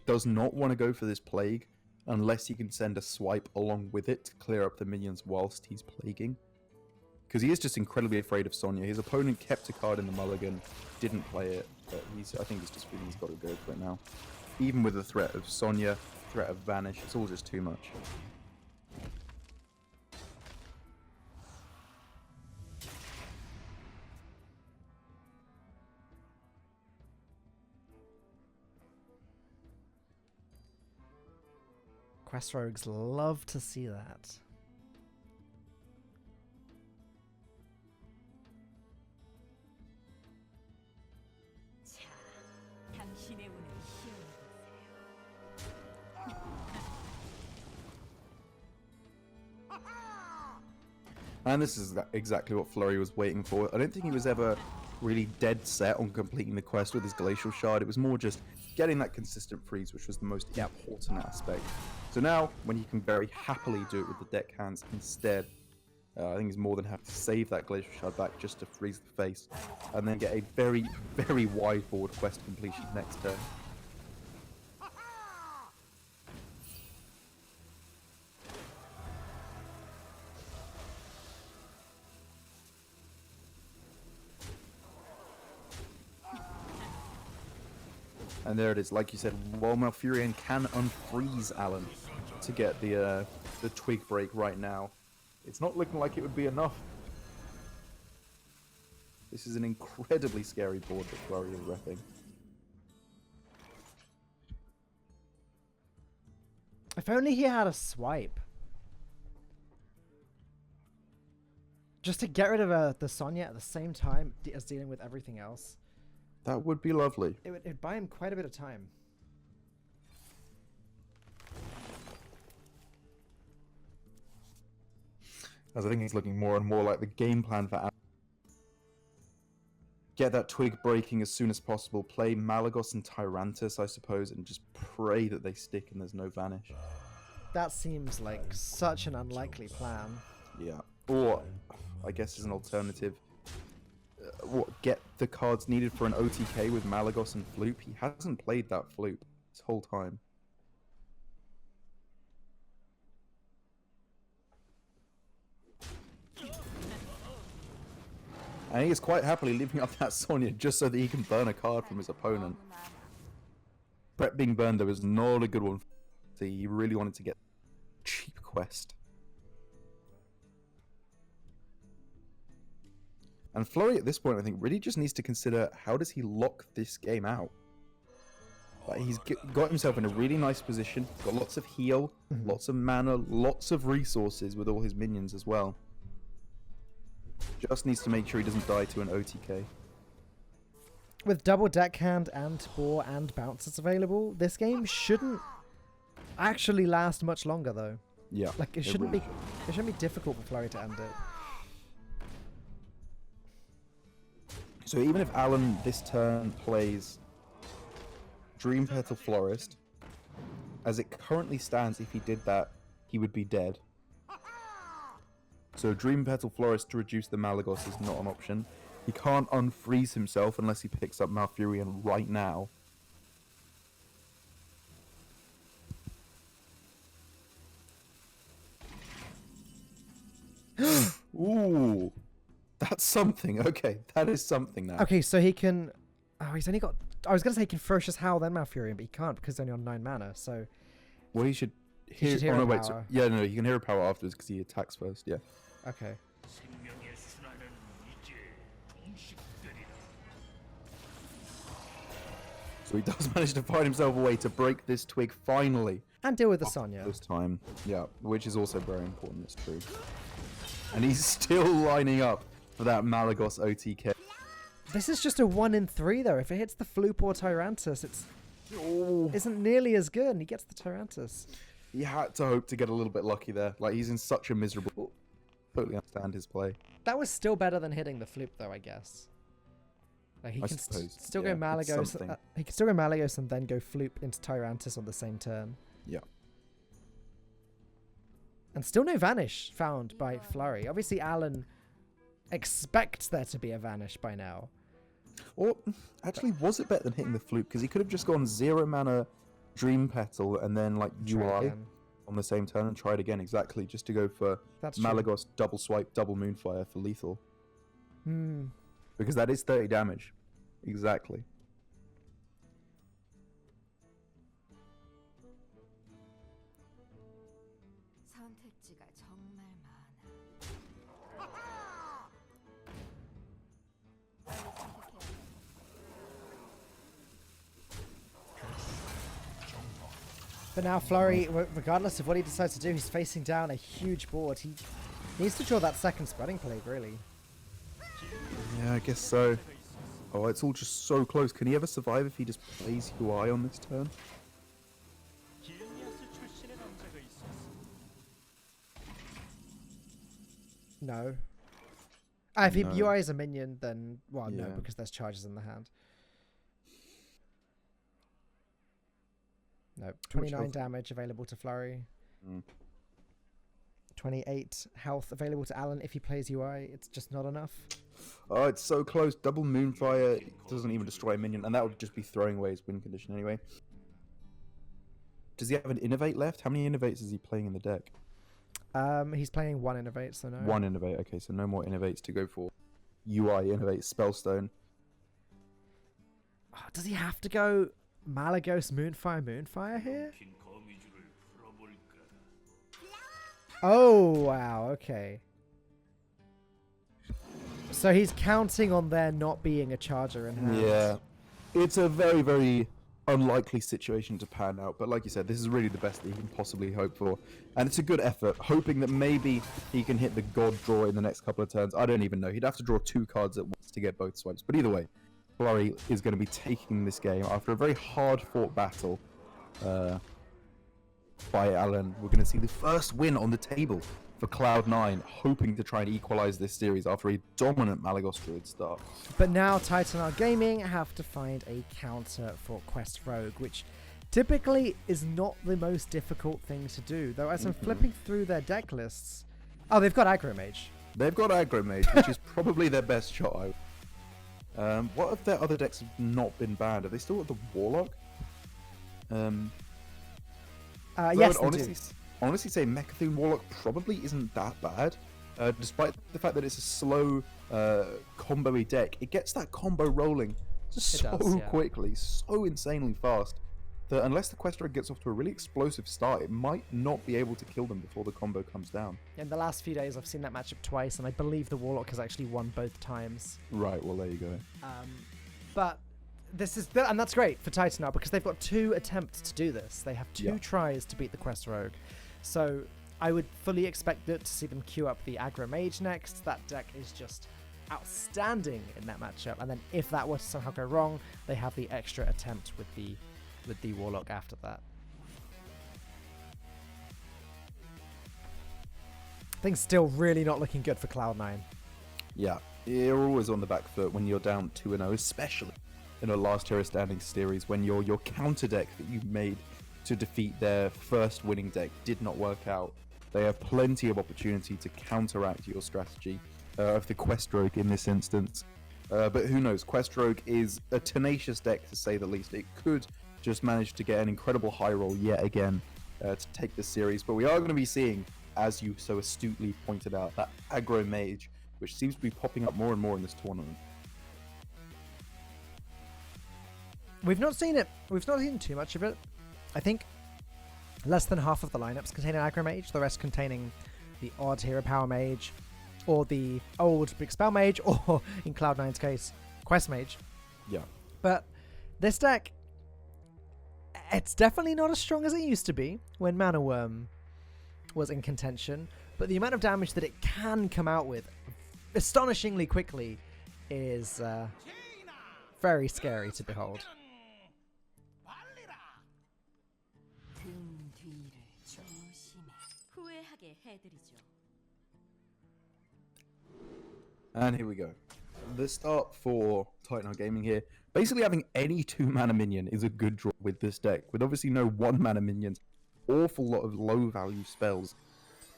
does not want to go for this Plague unless he can send a swipe along with it to clear up the minions whilst he's plaguing. Because he is just incredibly afraid of Sonya. His opponent kept a card in the mulligan, didn't play it, but I think he's just feeling he's got to go for it now. Even with the threat of Sonya, threat of Vanish, it's all just too much. Quest rogues love to see that. And this is exactly what Flurry was waiting for. I don't think he was ever really dead set on completing the quest with his Glacial Shard. It was more just getting that consistent freeze, which was the most important aspect. So now, when he can very happily do it with the deck hands instead, I think he's more than happy to save that Glacial Shard back just to freeze the face, and then get a very, very wide board quest completion next turn. And there it is. Like you said, while Malfurion can unfreeze Alan to get the twig break right now, it's not looking like it would be enough. This is an incredibly scary board that Flurry is repping. If only he had a swipe. Just to get rid of the Sonya at the same time as dealing with everything else. That would be lovely. It'd buy him quite a bit of time. As I think it's looking more and more like the game plan for Alan. Get that twig breaking as soon as possible. Play Malagos and Tyrantus, I suppose, and just pray that they stick and there's no vanish. That seems like such an unlikely plan. Yeah. Or, I guess as an alternative, get the cards needed for an OTK with Malagos and Floop. He hasn't played that Floop this whole time. And he is quite happily leaving up that Sonya just so that he can burn a card from his opponent. Brett being burned, though, is not a good one. So he really wanted to get cheap quest. And Flurry at this point, I think, really just needs to consider how does he lock this game out. Like, he's got himself in a really nice position. He's got lots of heal, lots of mana, lots of resources with all his minions as well. Just needs to make sure he doesn't die to an OTK. With double deckhand and boar and bouncers available, this game shouldn't actually last much longer, though. Yeah. Like it shouldn't be difficult for Flurry to end it. So even if Alan this turn plays Dream Petal Florist, as it currently stands, if he did that, he would be dead. So Dream Petal Florist to reduce the Malagos is not an option. He can't unfreeze himself unless he picks up Malfurion right now. Ooh, that's something. Okay, that is something now. Okay, so he can... Oh, he's only got... I was going to say he can Ferocious Howl then Malfurion, but he can't because he's only on 9 mana, so... Well, he should... He should hero oh, no, wait, power. so, yeah, no, he can hero power afterwards because he attacks first, yeah. Okay. So he does manage to find himself a way to break this twig finally. And deal with the Sonya. This time, yeah, which is also very important, it's true. And he's still lining up for that Malagos OTK. This is just a 1 in 3 though. If it hits the Floop or Tyrantus, it's isn't nearly as good, and he gets the Tyrantus. He had to hope to get a little bit lucky there. Like, he's in such a miserable... Totally understand his play. That was still better than hitting the Floop though, I guess. Like he can still go Malagos. He can still go Malagos and then go Floop into Tyrantus on the same turn. Yeah. And still no Vanish found by Flurry. Obviously, Alan expects there to be a Vanish by now. Or, actually, was it better than hitting the Floop? Because he could have just gone 0 mana Dream Petal and then, like, UI on the same turn and tried again, exactly, just to go for Malagos, double swipe, double Moonfire for lethal. Because that is 30 damage. Exactly. But now Flurry, regardless of what he decides to do, he's facing down a huge board. He needs to draw that second spreading plague, really. Yeah, I guess so. Oh, it's all just so close. Can he ever survive if he just plays UI on this turn? No. If UI is a minion, then... Well, no, because there's charges in the hand. No, 29 damage available to Flurry. 28 health available to Alan if he plays UI. It's just not enough. Oh, it's so close. Double Moonfire doesn't even destroy a minion, and that would just be throwing away his win condition anyway. Does he have an Innovate left? How many Innovates is he playing in the deck? He's playing 1 Innovate, so no. 1 Innovate, okay, so no more Innovates to go for. UI, Innovate, Spellstone. Oh, does he have to go Malagos Moonfire here? Oh, wow, okay. So he's counting on there not being a charger in hand. Yeah. It's a very, very unlikely situation to pan out, but like you said, this is really the best that he can possibly hope for. And it's a good effort, hoping that maybe he can hit the god draw in the next couple of turns. I don't even know. He'd have to draw 2 cards at once to get both swipes. But either way, Flurry is going to be taking this game after a very hard-fought battle by Alan. We're going to see the first win on the table for Cloud9, hoping to try and equalize this series after a dominant Malagos Druid start. But now Titanar Gaming have to find a counter for Quest Rogue, which typically is not the most difficult thing to do. Though as I'm flipping through their deck lists... Oh, they've got Aggro Mage. They've got Aggro Mage, which is probably their best shot. What if their other decks have not been banned? Have they still got the Warlock? Yes, they do. Honestly say Mechathune Warlock probably isn't that bad. Despite the fact that it's a slow combo-y deck, it gets that combo rolling so quickly, so insanely fast, that unless the Quest Rogue gets off to a really explosive start, it might not be able to kill them before the combo comes down. In the last few days, I've seen that matchup twice, and I believe the Warlock has actually won both times. Right, well, there you go. But this is... And that's great for Titanar, because they've got 2 attempts to do this. They have 2 tries to beat the Quest Rogue. So I would fully expect to see them queue up the Aggro Mage next. That deck is just outstanding in that matchup. And then if that were to somehow go wrong, they have the extra attempt with the Warlock after that. Things still really not looking good for Cloud9. Yeah, you're always on the back foot when you're down 2-0, especially in a last hero standing series when your counter deck that you made to defeat their first winning deck did not work out. They have plenty of opportunity to counteract your strategy of the Quest Rogue in this instance. But who knows, Quest Rogue is a tenacious deck to say the least. It could just manage to get an incredible high roll yet again to take the series. But we are going to be seeing, as you so astutely pointed out, that Aggro Mage, which seems to be popping up more and more in this tournament. We've not seen it. We've not seen too much of it. I think less than half of the lineups contain an Aggro Mage, the rest containing the odd Hero Power Mage, or the old Big Spell Mage, or in Cloud9's case, Quest Mage. Yeah. But this deck, it's definitely not as strong as it used to be when Mana Worm was in contention, but the amount of damage that it can come out with astonishingly quickly is very scary to behold. And here we go. The start for Titanar Gaming here. Basically having any 2-mana minion is a good draw with this deck. With obviously no 1-mana minions, awful lot of low value spells.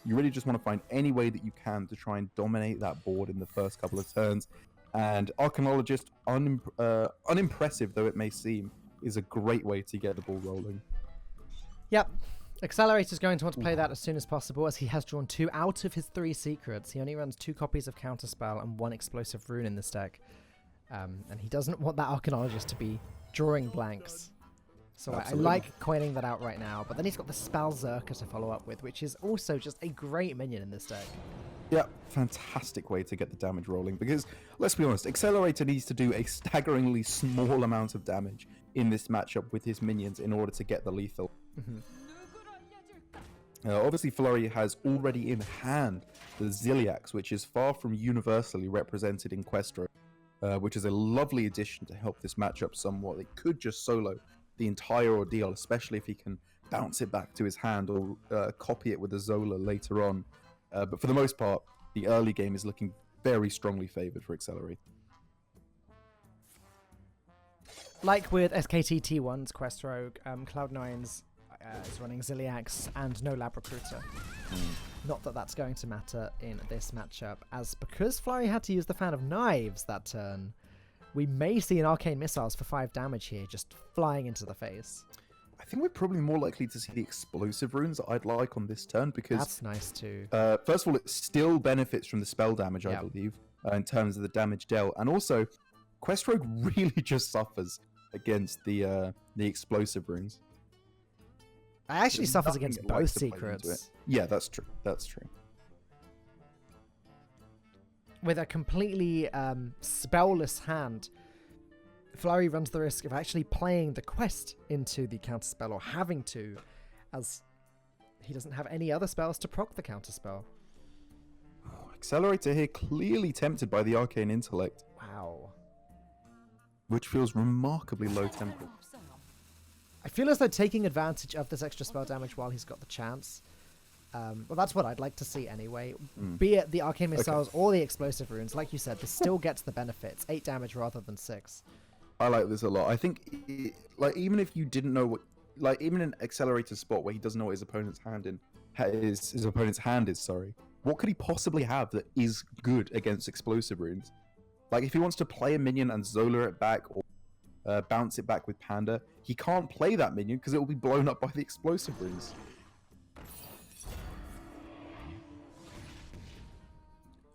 You really just want to find any way that you can to try and dominate that board in the first couple of turns. And Arcanologist, unimpressive though it may seem, is a great way to get the ball rolling. Yep. Accelerator's going to want to play that as soon as possible, as he has drawn 2 out of his 3 secrets. He only runs 2 copies of Counterspell and 1 explosive rune in this deck. And he doesn't want that Arcanologist to be drawing blanks. So I like coining that out right now. But then he's got the Spell Zerker to follow up with, which is also just a great minion in this deck. Yeah, fantastic way to get the damage rolling. Because, let's be honest, Accelerator needs to do a staggeringly small amount of damage in this matchup with his minions in order to get the lethal. Obviously, Flurry has already in hand the Ziliax, which is far from universally represented in Quest Rogue, which is a lovely addition to help this matchup somewhat. It could just solo the entire ordeal, especially if he can bounce it back to his hand or copy it with a Zola later on. But for the most part, the early game is looking very strongly favored for Accelerate. Like with SKT T1's Quest Rogue, Cloud9's is running Ziliax and no Lab Recruiter. Not that that's going to matter in this matchup, as because Flurry had to use the Fan of Knives that turn, we may see an Arcane Missiles for 5 damage here, just flying into the face. I think we're probably more likely to see the explosive runes that I'd like on this turn, because that's nice too. First of all, it still benefits from the spell damage, I believe, in terms of the damage dealt, and also Quest Rogue really just suffers against the explosive runes. It actually suffers Nothing against it both likes to play into it. secrets. Yeah, that's true. That's true. With a completely spellless hand, Flurry runs the risk of actually playing the quest into the counterspell, or having to, as he doesn't have any other spells to proc the counterspell. Accelerator here clearly tempted by the arcane intellect, Wow. which feels remarkably low tempo. I feel as though taking advantage of this extra spell damage while he's got the chance. Well, that's what I'd like to see anyway. Be it the arcane missiles or the explosive runes, like you said, this still gets the benefits. 8 damage rather than 6. I like this a lot. I think, like, even if you didn't know what, like, even an accelerator spot where he doesn't know what his opponent's hand is, sorry. What could he possibly have that is good against explosive runes? Like, if he wants to play a minion and Zola it back or bounce it back with Panda, he can't play that minion because it will be blown up by the explosive runes.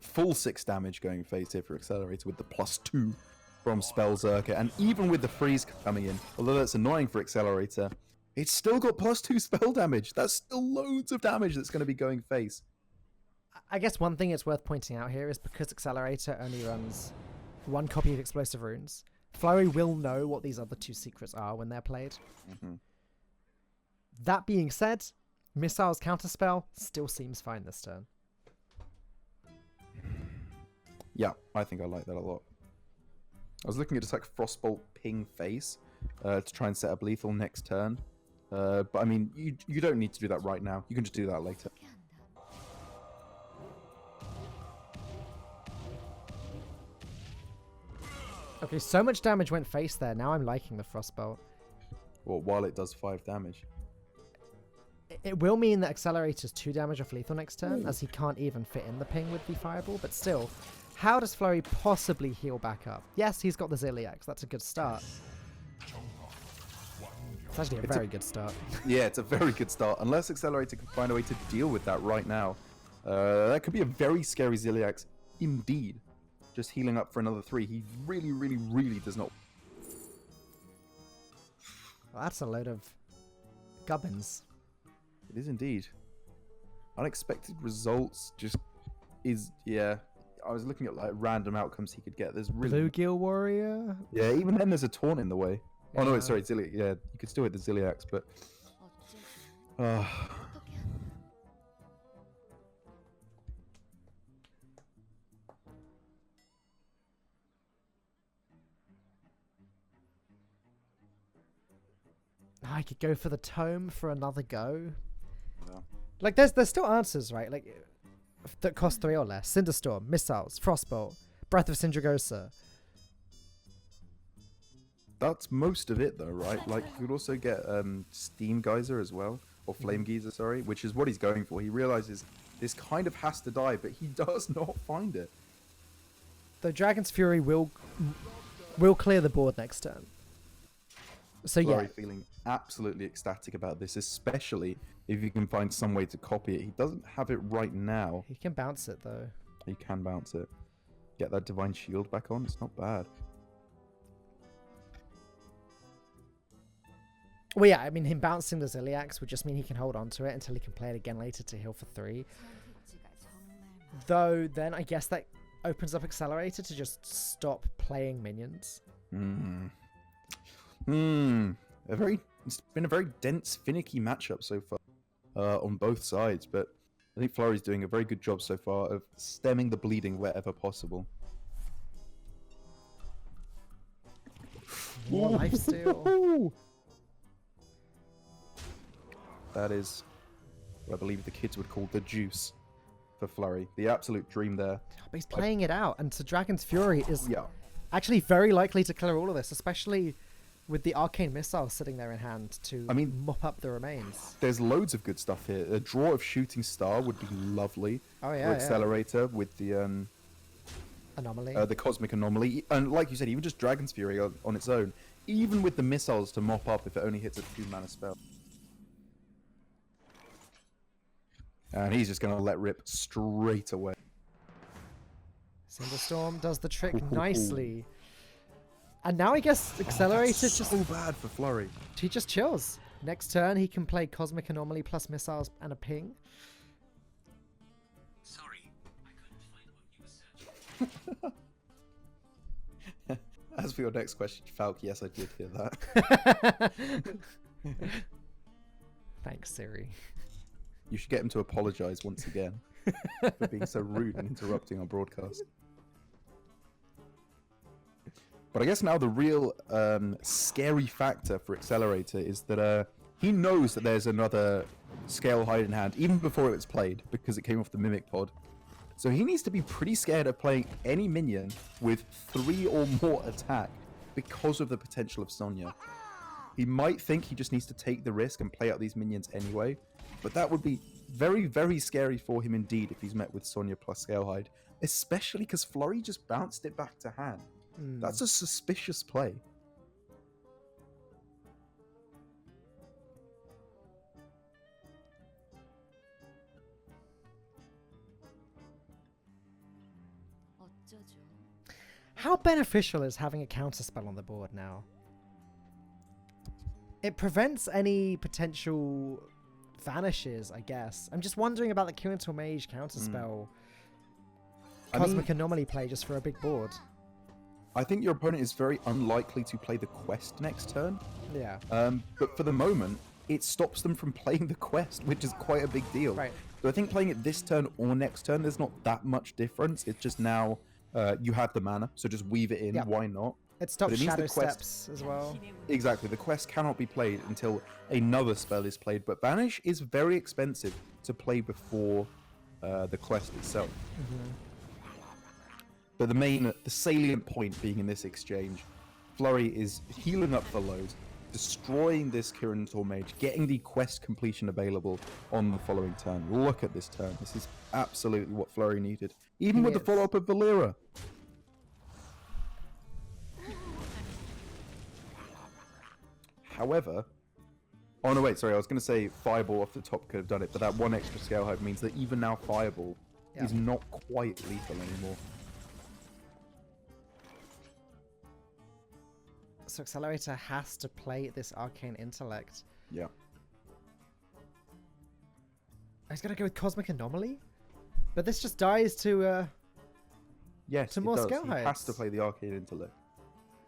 Full 6 damage going face here for Accelerator with the +2 from Spellzerker, and even with the freeze coming in, although that's annoying for Accelerator, it's still got +2 spell damage. That's still loads of damage that's going to be going face. I guess one thing it's worth pointing out here is because Accelerator only runs 1 copy of explosive runes, Flurry will know what these other 2 secrets are when they're played. That being said, Missile's counterspell still seems fine this turn. Yeah, I think I like that a lot. I was looking at just like Frostbolt ping face to try and set up lethal next turn. But I mean, you don't need to do that right now. You can just do that later. Okay, so much damage went face there. Now I'm liking the Frostbolt. Well, while it does 5 damage. It will mean that Accelerator's 2 damage off lethal next turn, as he can't even fit in the ping with the Fireball, but still, how does Flurry possibly heal back up? Yes, he's got the Ziliax. That's a good start. It's actually a very good start. Yeah, it's a very good start. Unless Accelerator can find a way to deal with that right now. That could be a very scary Ziliax indeed. Just healing up for another 3. He really, really, really does not. Well, that's a load of gubbins. It is indeed. Unexpected results just is, yeah. I was looking at like random outcomes he could get. There's really Bluegill Warrior? Yeah, even then there's a taunt in the way. Yeah. Oh no, sorry, Ziliax. Yeah, you could still hit the Ziliax, but I could go for the tome for another go. Yeah. Like, there's still answers, right? Like, that cost 3 or less. Cinderstorm, Missiles, Frostbolt, Breath of Sindragosa. That's most of it though, right? Like you could also get Steam Geyser as well, or Flame Geyser, sorry, which is what he's going for. He realizes this kind of has to die, but he does not find it. The Dragon's Fury will clear the board next turn. So yeah, Flurry feeling absolutely ecstatic about this, especially if you can find some way to copy it. He doesn't have it right now. he can bounce it though. He can bounce it. Get that Divine Shield back on. It's not bad. Well, yeah, I mean, him bouncing the Ziliax would just mean he can hold on to it until he can play it again later to heal for 3. Though, then I guess that opens up Accelerator to just stop playing minions. It's been a very dense, finicky matchup so far on both sides, but I think Flurry's doing a very good job so far of stemming the bleeding wherever possible. More lifesteal. That is what I believe the kids would call the juice for Flurry. The absolute dream there. But he's playing it out, and so Dragon's Fury is Yeah. actually very likely to clear all of this, especially with the Arcane Missile sitting there in hand to mop up the remains. There's loads of good stuff here. A draw of Shooting Star would be lovely. Oh yeah, for Accelerator with the Anomaly. the Cosmic Anomaly. And like you said, even just Dragon's Fury on its own. Even with the missiles to mop up if it only hits a 2-mana spell. And he's just going to let rip straight away. Cinderstorm does the trick nicely. And now I guess Accelerator That's so bad for Flurry. he just chills. Next turn he can play Cosmic Anomaly plus missiles and a ping. Sorry, I couldn't find what you were searching. As for your next question, Falk, yes, I did hear that. Thanks, Siri. You should get him to apologize once again for being so rude and interrupting our broadcast. But I guess now the real scary factor for Accelerator is that he knows that there's another Scale Hide in hand, even before it's played, because it came off the Mimic Pod. So he needs to be pretty scared of playing any minion with 3 or more attack because of the potential of Sonya. He might think he just needs to take the risk and play out these minions anyway, but that would be very, very scary for him indeed if he's met with Sonya plus Scale Hide, especially because Flurry just bounced it back to hand. That's a suspicious play. How beneficial is having a counterspell on the board now? It prevents any potential vanishes, I guess. I'm just wondering about the Kirital Mage counterspell. Cosmic Anomaly play just for a big board. I think your opponent is very unlikely to play the quest next turn. Yeah. But for the moment, it stops them from playing the quest, which is quite a big deal. Right. So I think playing it this turn or next turn, there's not that much difference. It's just now you have the mana, so just weave it in. Yep. Why not? It stops But it means Shadow the quest- Steps as well. Exactly. The quest cannot be played until another spell is played. But Vanish is very expensive to play before the quest itself. But the salient point being in this exchange, Flurry is healing up for load, destroying this Kirin Mage, getting the quest completion available on the following turn. Look at this turn. This is absolutely what Flurry needed. Even with the follow-up of Valera. However... Oh no, wait, sorry, I was going to say Fireball off the top could have done it, but that one extra Scale Hide means that even now Fireball is not quite lethal anymore. So Accelerator has to play this Arcane Intellect. Yeah. He's going to go with Cosmic Anomaly? But this just dies to... Yes, to it more does. Scale He has Hides. to play the Arcane Intellect.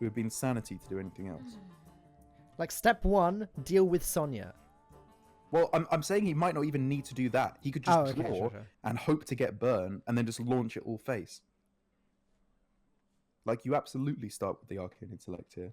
It would be insanity to do anything else. Like, step 1, deal with Sonya. Well, I'm saying he might not even need to do that. He could just draw sure. and hope to get burn, and then just launch it all face. Like, you absolutely start with the Arcane Intellect here.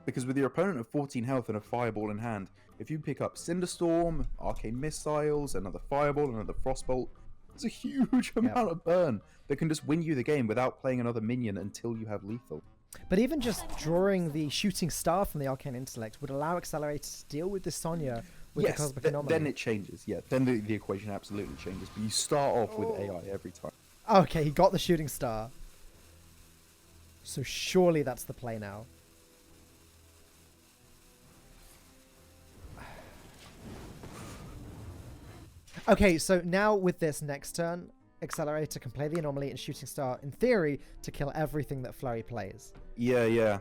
Because with your opponent of 14 health and a Fireball in hand, if you pick up Cinderstorm, Arcane Missiles, another Fireball, another Frostbolt, it's a huge amount of burn that can just win you the game without playing another minion until you have lethal. But even just drawing the Shooting Star from the Arcane Intellect would allow Accelerator to deal with the Sonya with the Cosmic Anomaly. Then it changes, yeah. Then the equation absolutely changes. But you start off with AI every time. Okay, he got the Shooting Star. So surely that's the play now. Okay, so now with this next turn, Accelerator can play the Anomaly and Shooting Star, in theory, to kill everything that Flurry plays. Yeah.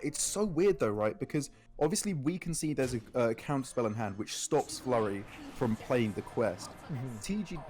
It's so weird though, right? Because obviously we can see there's a counterspell in hand which stops Flurry from playing the quest.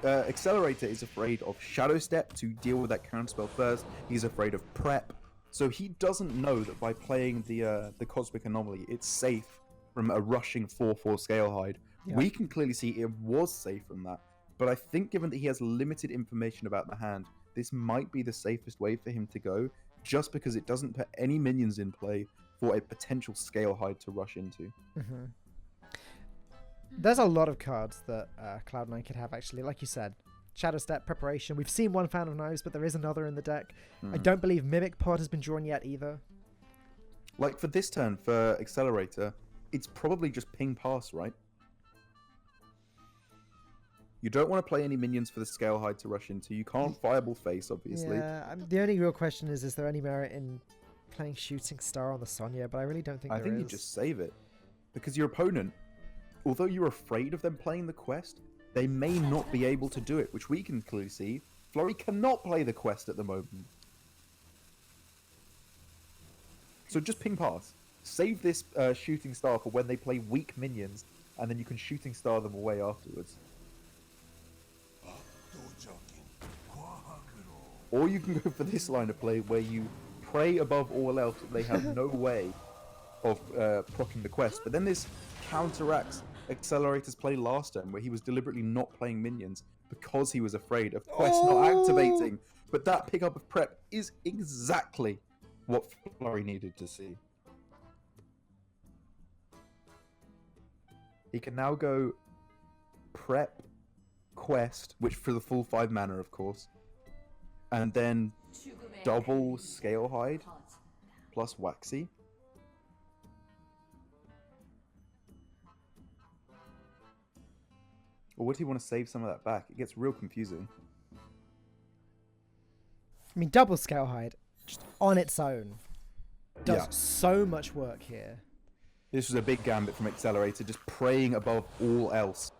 Accelerator is afraid of Shadow Step to deal with that counterspell first. He's afraid of Prep. So he doesn't know that by playing the Cosmic Anomaly, it's safe from a rushing 4/4 Scale Hide. Yeah. We can clearly see it was safe from that. But I think given that he has limited information about the hand, this might be the safest way for him to go, just because it doesn't put any minions in play for a potential Scale Hide to rush into. There's a lot of cards that Cloud9 could have, actually. Like you said, Shadow Step, Preparation. We've seen one Fountain of Knives, but there is another in the deck. I don't believe Mimic Pod has been drawn yet either. Like for this turn, for Accelerator, it's probably just ping pass, right? You don't want to play any minions for the Scale Hide to rush into. You can't Fireball face, obviously. Yeah, the only real question is there any merit in playing Shooting Star on the Sonya? But I really don't think I there think is. you just save it. Because your opponent, although you're afraid of them playing the quest, they may not be able to do it, which we can clearly see. Flurry cannot play the quest at the moment. So just ping pass. Save this shooting star for when they play weak minions, and then you can shooting star them away afterwards. Or you can go for this line of play where you pray above all else that they have no way of proccing the quest. But then this counteracts Accelerator's play last turn, where he was deliberately not playing minions because he was afraid of quest not activating. But that pickup of prep is exactly what Flurry needed to see. He can now go prep, quest, which for the full 5 mana, of course, and then double Scale Hide plus Waxy. Or would he want to save some of that back? It gets real confusing. I mean, double Scale Hide, just on its own, does so much work here. This was a big gambit from Accelerator, just praying above all else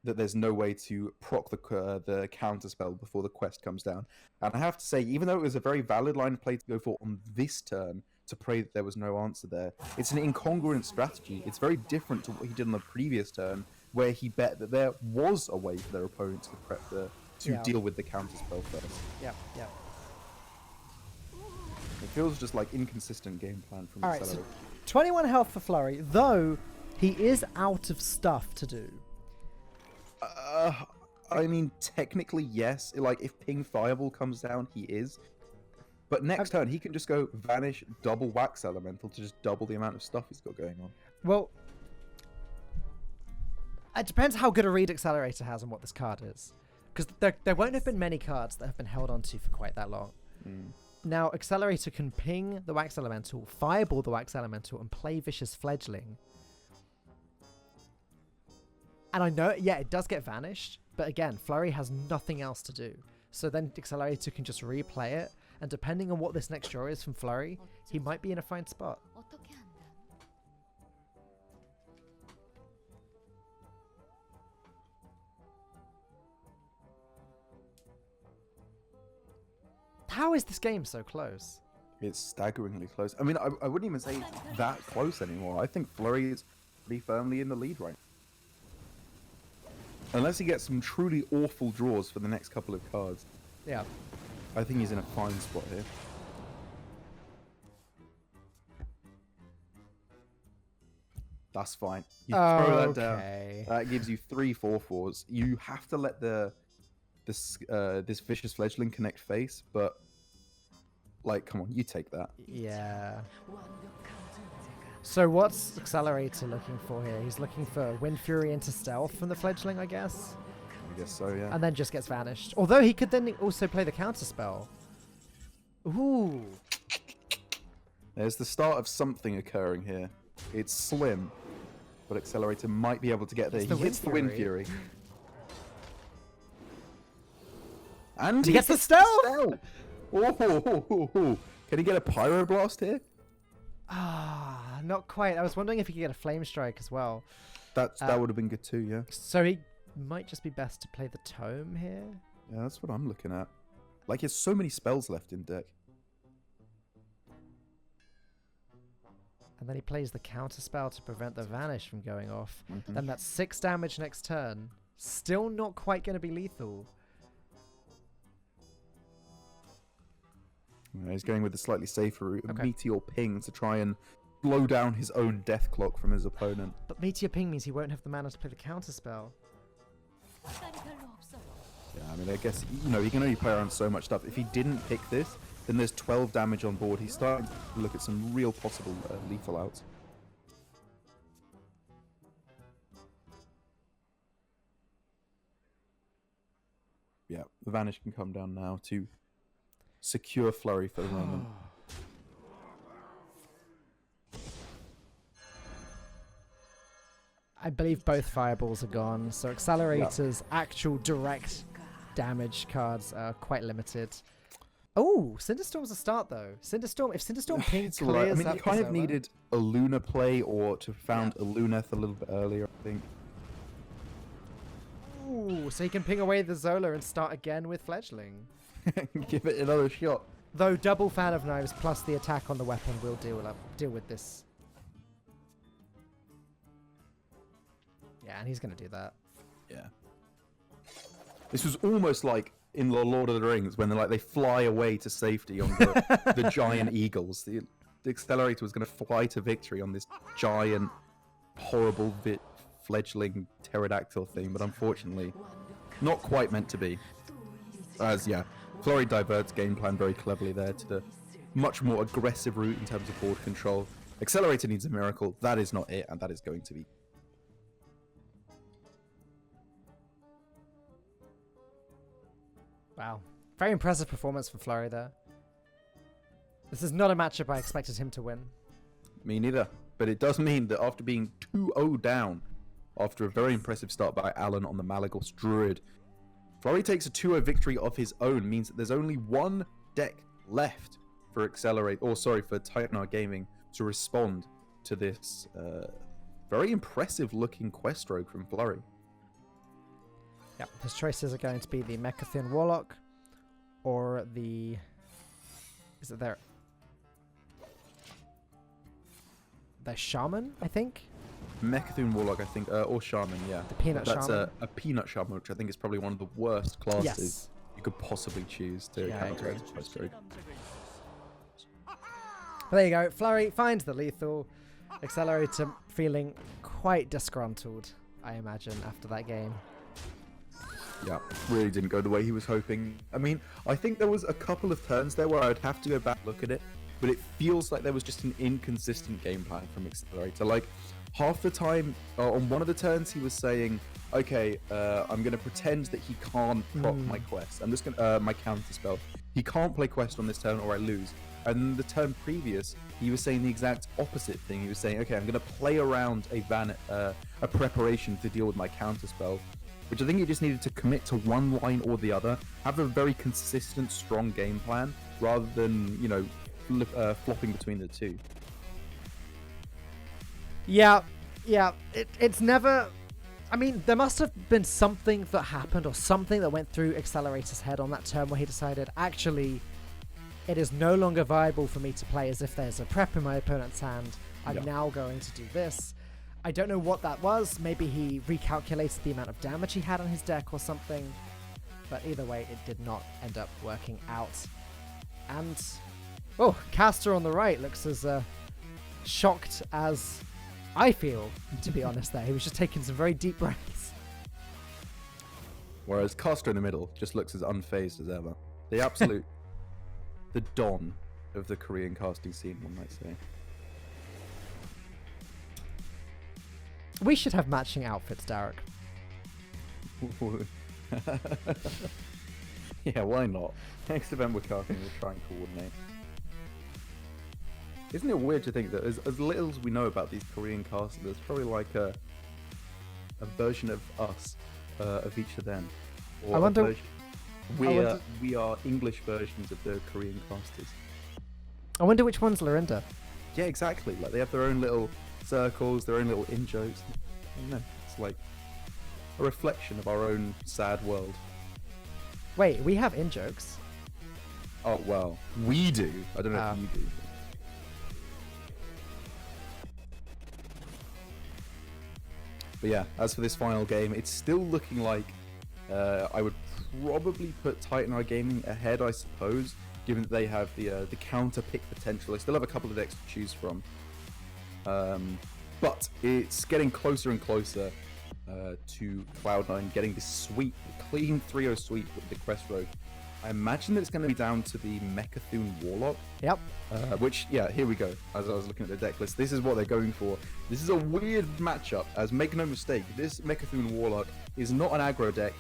that there's no way to proc the counter spell before the quest comes down. And I have to say, even though it was a very valid line of play to go for on this turn, to pray that there was no answer there, it's an incongruent strategy. It's very different to what he did on the previous turn, where he bet that there was a way for their opponent to prep to deal with the counter spell first. Yeah. It feels just like inconsistent game plan from Alright, Accelerator. so 21 health for Flurry, though he is out of stuff to do. I mean, technically, yes. Like, if Ping Fireball comes down, he is. But next turn, he can just go Vanish, double Wax Elemental to just double the amount of stuff he's got going on. Well, it depends how good a read Accelerator has on what this card is. Because there won't have been many cards that have been held onto for quite that long. Now, Accelerator can ping the Wax Elemental, Fireball the Wax Elemental, and play Vicious Fledgling. And I know, it does get vanished, but again, Flurry has nothing else to do. So then Accelerator can just replay it, and depending on what this next draw is from Flurry, he might be in a fine spot. How is this game so close? It's staggeringly close. I mean, I wouldn't even say it's that close anymore. I think Flurry is pretty firmly in the lead right now. Unless he gets some truly awful draws for the next couple of cards. Yeah. I think he's in a fine spot here. That's fine. You throw that down. That gives you 3 4/4s. You have to let this Vicious Fledgling connect face, but like, come on, you take that. Yeah. So what's Accelerator looking for here? He's looking for Wind Fury into Stealth from the Fledgling, I guess? I guess so, yeah. And then just gets vanished. Although he could then also play the counter spell. Ooh. There's the start of something occurring here. It's slim, but Accelerator might be able to get there. He hits the Wind Fury. And he gets the stealth! Oh. Can he get a Pyroblast here? Ah, not quite. I was wondering if he could get a Flame Strike as well. That would have been good too, yeah. So he might just be best to play the Tome here. Yeah, that's what I'm looking at. Like, he has so many spells left in deck. And then he plays the counter spell to prevent the Vanish from going off. Then that's 6 damage next turn. Still not quite going to be lethal. Yeah, he's going with the slightly safer route of Meteor Ping to try and slow down his own death clock from his opponent. But Meteor Ping means he won't have the mana to play the counter spell. Yeah, I mean, I guess, he can only play around so much stuff. If he didn't pick this, then there's 12 damage on board. He's starting to look at some real possible lethal outs. Yeah, the Vanish can come down now to secure Flurry for the moment. I believe both fireballs are gone, so Accelerator's actual direct damage cards are quite limited. Oh, Cinderstorm's a start though. If Cinderstorm Ping clears I mean, up you kind this of needed a Luna play or to found a Luneth a little bit earlier, I think. Ooh, so he can ping away the Zola and start again with Fledgling. Give it another shot. Though double Fan of Knives plus the attack on the weapon will deal with this. Yeah, and he's going to do that. Yeah. This was almost like in the Lord of the Rings when they fly away to safety on the giant eagles. The accelerator was going to fly to victory on this giant, horrible fledgling pterodactyl thing, but unfortunately, not quite meant to be. As Flurry diverts game plan very cleverly there to the much more aggressive route in terms of board control. Accelerator needs a miracle. That is not it, and that is going to be. Wow. Very impressive performance from Flurry there. This is not a matchup I expected him to win. Me neither. But it does mean that after being 2-0 down, after a very impressive start by Alan on the Malagos Druid, Flurry takes a 2-0 victory of his own, means that there's only one deck left for Titanar Gaming to respond to this very impressive looking quest rogue from Flurry. Yep, his choices are going to be the Mechathun Warlock or the... Is it their Shaman, I think? Mechathun Warlock, I think, or Shaman, yeah. The Peanut That's Shaman. a Peanut Shaman, which I think is probably one of the worst classes Yes. you could possibly choose to Yeah, I counter agree. a quest rogue. But there you go. Flurry finds the lethal. Accelerator feeling quite disgruntled, I imagine, after that game. Yeah, really didn't go the way he was hoping. I mean, I think there was a couple of turns there where I'd have to go back and look at it, but it feels like there was just an inconsistent game plan from Accelerator. Like, half the time, on one of the turns, he was saying, okay, I'm going to pretend that he can't proc my quest. I'm just going to, my counter spell. He can't play quest on this turn or I lose. And the turn previous, he was saying the exact opposite thing. He was saying, okay, I'm going to play around a preparation to deal with my counter spell, which I think he just needed to commit to one line or the other, have a very consistent, strong game plan, rather than, flopping between the two. Yeah. It's never... I mean, there must have been something that happened or something that went through Accelerator's head on that turn where he decided, actually, it is no longer viable for me to play as if there's a prep in my opponent's hand. I'm now going to do this. I don't know what that was. Maybe he recalculated the amount of damage he had on his deck or something. But either way, it did not end up working out. And... oh, Caster on the right looks as shocked as I feel, to be honest there. He was just taking some very deep breaths. Whereas Caster in the middle just looks as unfazed as ever. The absolute... the Don of the Korean casting scene, one might say. We should have matching outfits, Derek. Yeah, why not? Next event we're casting, we'll try and coordinate. Isn't it weird to think that as little as we know about these Korean casters, there's probably like a version of us, of each of them. Or I wonder... we are English versions of the Korean casters. I wonder which one's Lorinda. Yeah, exactly. Like they have their own little circles, their own little in-jokes. I don't know. It's like a reflection of our own sad world. Wait, we have in-jokes? Oh, well, we do. I don't know if you do. But yeah, as for this final game, it's still looking like I would probably put Titanar Gaming ahead, I suppose, given that they have the counter pick potential. They still have a couple of decks to choose from. But it's getting closer and closer to Cloud9 getting this sweep, clean 3-0 sweep with the Quest Rogue. I imagine that it's going to be down to the Mechathun Warlock. Yep. Which, yeah, here we go. As I was looking at the deck list, this is what they're going for. This is a weird matchup, as make no mistake, this Mechathun Warlock is not an aggro deck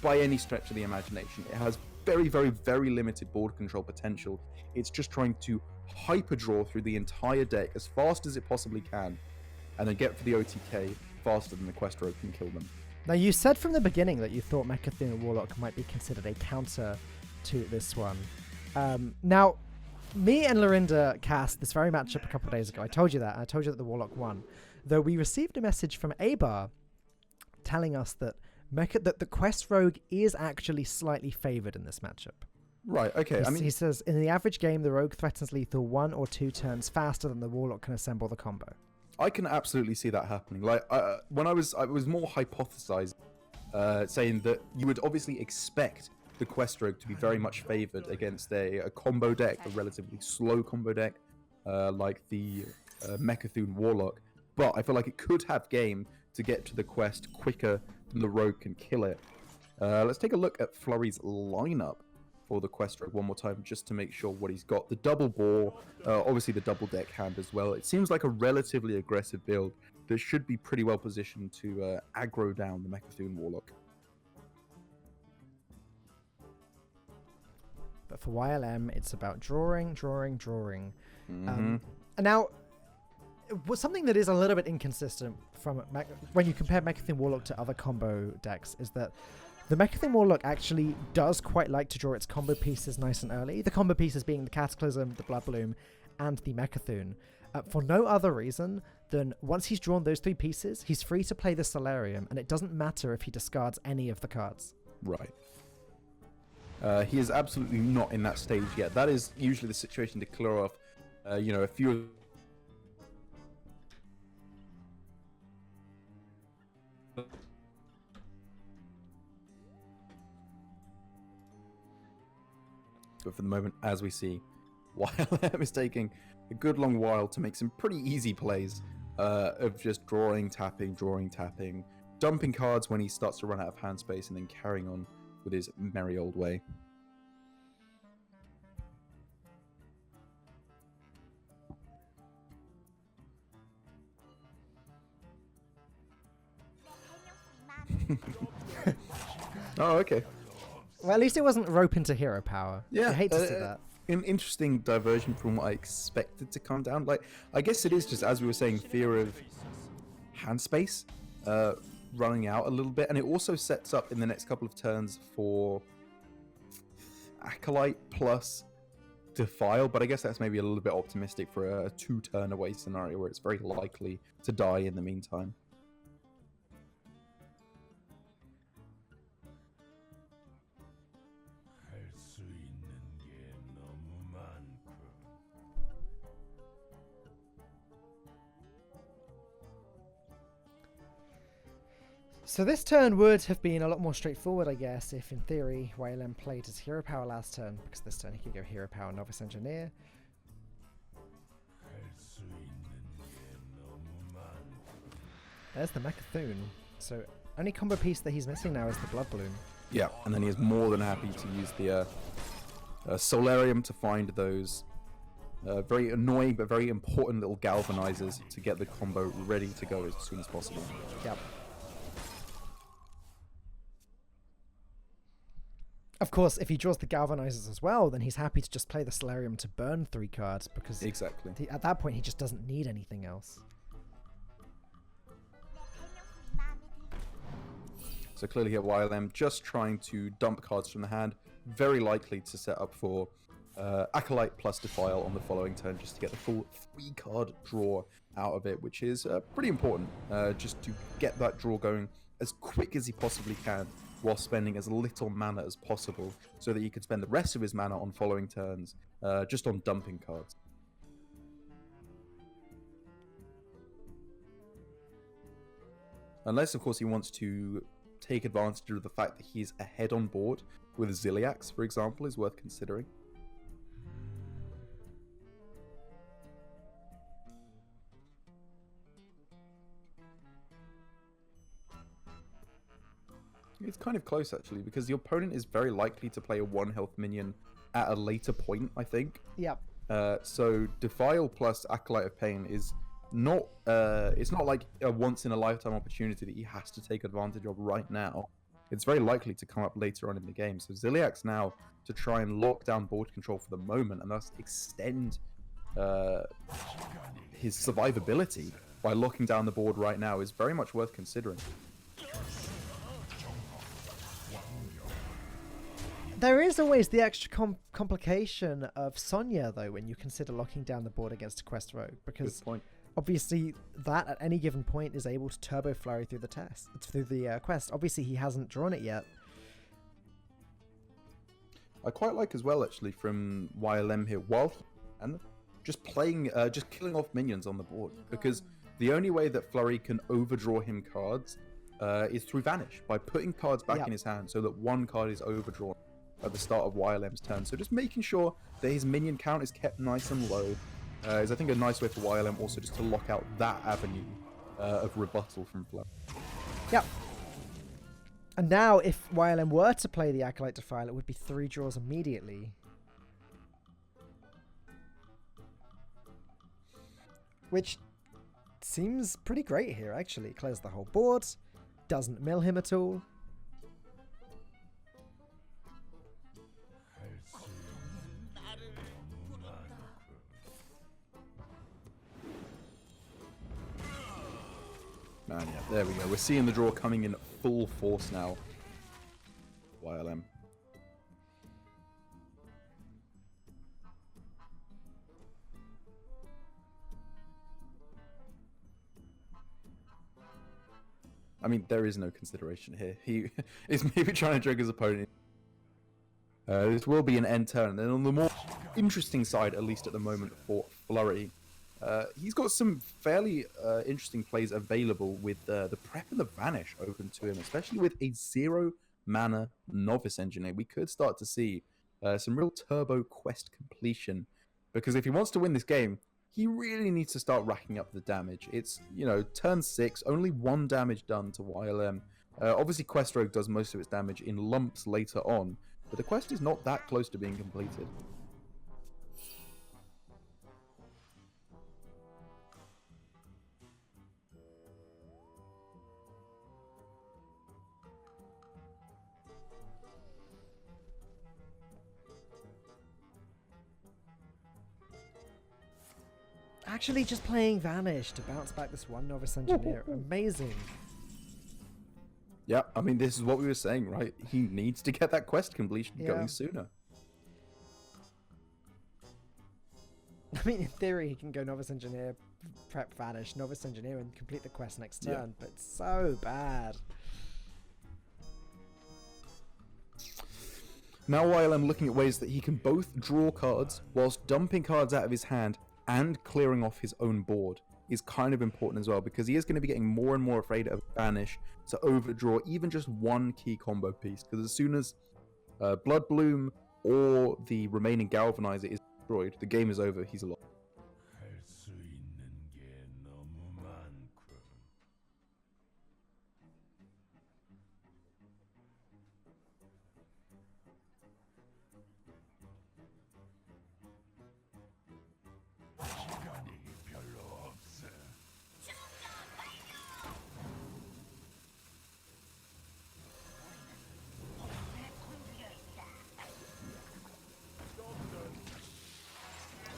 by any stretch of the imagination. It has very, very, very limited board control potential. It's just trying to hyper draw through the entire deck as fast as it possibly can, and then get for the OTK faster than the Quest Rogue can kill them. Now, you said from the beginning that you thought Mechathun Warlock might be considered a counter to this one. Now, me and Lorinda cast this very matchup a couple of days ago. I told you that. I told you that the Warlock won. Though we received a message from Abar telling us that the Quest Rogue is actually slightly favored in this matchup. Right, okay. He says, in the average game, the Rogue threatens lethal 1 or 2 turns faster than the Warlock can assemble the combo. I can absolutely see that happening. Like, when I was more hypothesizing, saying that you would obviously expect the Quest Rogue to be very much favored against a combo deck, a relatively slow combo deck, like the Mechathune Warlock. But I feel like it could have game to get to the Quest quicker than the Rogue can kill it. Let's take a look at Flurry's lineup for the Quest Rogue one more time, just to make sure what he's got. The double bore, obviously the double deck hand as well. It seems like a relatively aggressive build that should be pretty well positioned to aggro down the Mechathune Warlock. But for YLM, it's about drawing. Mm-hmm. And now, something that is a little bit inconsistent from when you compare Mechathune Warlock to other combo decks is that the Mechathune Warlock actually does quite like to draw its combo pieces nice and early. The combo pieces being the Cataclysm, the Blood Bloom, and the Mechathune. For no other reason than once he's drawn those 3 pieces, he's free to play the Solarium, and it doesn't matter if he discards any of the cards. Right. He is absolutely not in that stage yet. That is usually the situation to clear off, a few. But for the moment, as we see, YLM is taking a good long while to make some pretty easy plays of just drawing, tapping, dumping cards when he starts to run out of hand space, and then carrying on with his merry old way. Oh, okay. Well, at least it wasn't rope into hero power. Yeah, I hate to see that. An interesting diversion from what I expected to come down. Like, I guess it is just, as we were saying, fear of hand space running out a little bit, and it also sets up in the next couple of turns for Acolyte plus Defile, but I guess that's maybe a little bit optimistic for a 2-turn away scenario where it's very likely to die in the meantime. So this turn would have been a lot more straightforward, I guess, if in theory YLM played his hero power last turn, because this turn he could go hero power Novice Engineer. There's the Mechathune. So only combo piece that he's missing now is the Blood Bloom. Yeah, and then he is more than happy to use the Solarium to find those very annoying but very important little galvanizers to get the combo ready to go as soon as possible. Yep. Of course, if he draws the Galvanizers as well, then he's happy to just play the Solarium to burn 3 cards, because Exactly. at that point he just doesn't need anything else. So clearly here YLM just trying to dump cards from the hand, very likely to set up for Acolyte plus Defile on the following turn, just to get the full 3-card draw out of it, which is pretty important, just to get that draw going as quick as he possibly can, while spending as little mana as possible, so that he can spend the rest of his mana on following turns just on dumping cards. Unless, of course, he wants to take advantage of the fact that he's ahead on board with Ziliax, for example, is worth considering. It's kind of close, actually, because the opponent is very likely to play a 1-health minion at a later point, I think. Yep. So Defile plus Acolyte of Pain is not... it's not like a once-in-a-lifetime opportunity that he has to take advantage of right now. It's very likely to come up later on in the game. So Ziliax now to try and lock down board control for the moment, and thus extend his survivability by locking down the board right now, is very much worth considering. There is always the extra complication of Sonya, though, when you consider locking down the board against a Quest Rogue, because Good point. obviously that at any given point is able to turbo flurry through the test. It's through the quest. Obviously he hasn't drawn it yet. I quite like as well, actually, from YLM here, and just playing, just killing off minions on the board, because the only way that Flurry can overdraw him cards is through Vanish, by putting cards back in his hand so that one card is overdrawn at the start of YLM's turn. So just making sure that his minion count is kept nice and low is, I think, a nice way for YLM also just to lock out that avenue of rebuttal from Flurry. Yep. And now, if YLM were to play the Acolyte Defile, it would be 3 draws immediately. Which seems pretty great here, actually. Clears the whole board, doesn't mill him at all. Man, yeah, there we go. We're seeing the draw coming in full force now. YLM. I mean, there is no consideration here. He is maybe trying to drag his opponent. This will be an end turn. And on the more interesting side, at least at the moment, for Flurry, he's got some fairly interesting plays available with the Prep and the Vanish open to him, especially with a 0 mana Novice Engineer. We could start to see some real turbo quest completion, because if he wants to win this game, he really needs to start racking up the damage. It's, you know, turn 6, only 1 damage done to YLM. Obviously, Quest Rogue does most of its damage in lumps later on, but the quest is not that close to being completed. Actually, just playing Vanish to bounce back this one Novice Engineer. Amazing. Yeah, I mean, this is what we were saying, right? He needs to get that quest completion going sooner. I mean, in theory, he can go Novice Engineer, Prep Vanish, Novice Engineer, and complete the quest next turn, but it's so bad. Now YLM looking at ways that he can both draw cards whilst dumping cards out of his hand and clearing off his own board is kind of important as well, because he is going to be getting more and more afraid of Vanish to overdraw even just one key combo piece, because as soon as Blood Bloom or the remaining Galvanizer is destroyed, the game is over, he's lost.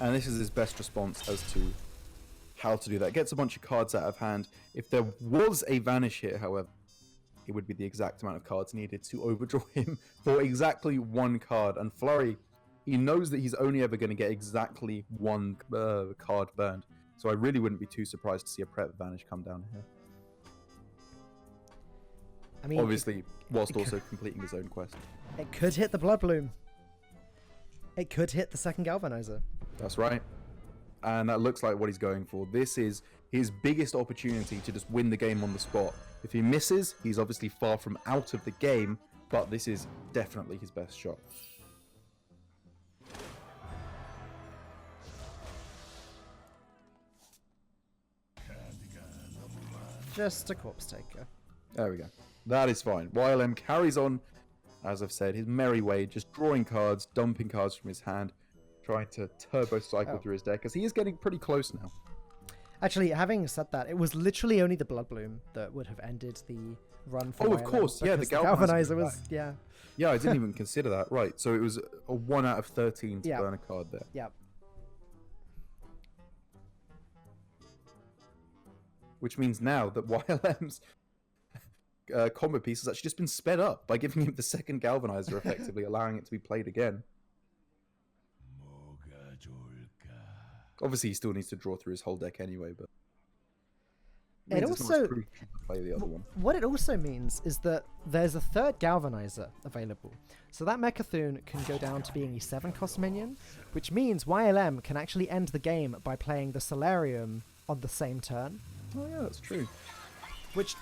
And this is his best response as to how to do that. Gets a bunch of cards out of hand. If there was a Vanish here, however, it would be the exact amount of cards needed to overdraw him for exactly 1 card. And Flurry, he knows that he's only ever going to get exactly 1 card burned. So I really wouldn't be too surprised to see a Prep Vanish come down here. I mean, obviously, whilst also completing his own quest. It could hit the Blood Bloom. It could hit the second Galvanizer. That's right. And that looks like what he's going for. This is his biggest opportunity to just win the game on the spot. If he misses, he's obviously far from out of the game, but this is definitely his best shot. Just a Corpse Taker. There we go. That is fine. YLM carries on, as I've said, his merry way, just drawing cards, dumping cards from his hand, trying to turbo cycle through his deck, because he is getting pretty close now. Actually, having said that, it was literally only the Blood Bloom that would have ended the run for Oh, of YLM, course, yeah, the Galvanizer was, back. yeah. Yeah, I didn't even consider that. Right, so it was a 1 out of 13 to burn a card there. Yeah. Which means now that YLM's combo piece has actually just been sped up by giving him the second Galvanizer, effectively allowing it to be played again. Obviously, he still needs to draw through his whole deck anyway, but Means It it's not also- as crucial to play the other one. What it also means is that there's a third Galvanizer available. So that Mechathune can go down to being a 7-cost minion, which means YLM can actually end the game by playing the Solarium on the same turn, Oh yeah, that's true. which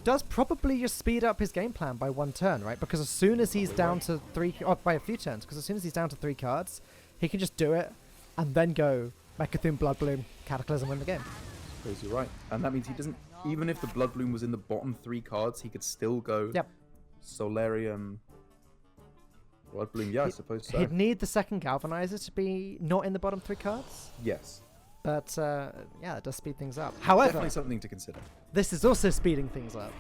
does probably just speed up his game plan by 1 turn, right? Because as soon as he's down to 3, or by a few turns, because as soon as he's down to 3 cards, he can just do it and then go Mechathune, Blood Bloom, Cataclysm, win the game. Suppose you're right. And that means he doesn't, even if the Blood Bloom was in the bottom 3 cards, he could still go Yep. Solarium, Blood Bloom. Yeah, I suppose so. He'd need the second Galvanizer to be not in the bottom 3 cards, Yes. but yeah, it does speed things up. However, Definitely something to consider. this is also speeding things up.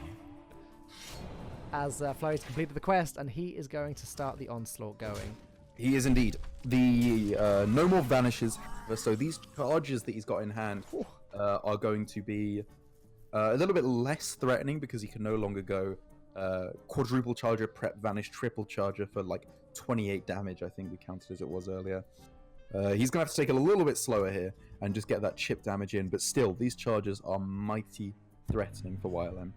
As Flurry's completed the quest, and he is going to start the onslaught going. He is indeed. The no more vanishes. So these charges that he's got in hand are going to be a little bit less threatening because he can no longer go quadruple charger, prep, vanish, triple charger for like 28 damage, I think we counted as it was earlier. He's going to have to take it a little bit slower here and just get that chip damage in, but still, these charges are mighty threatening for YLM.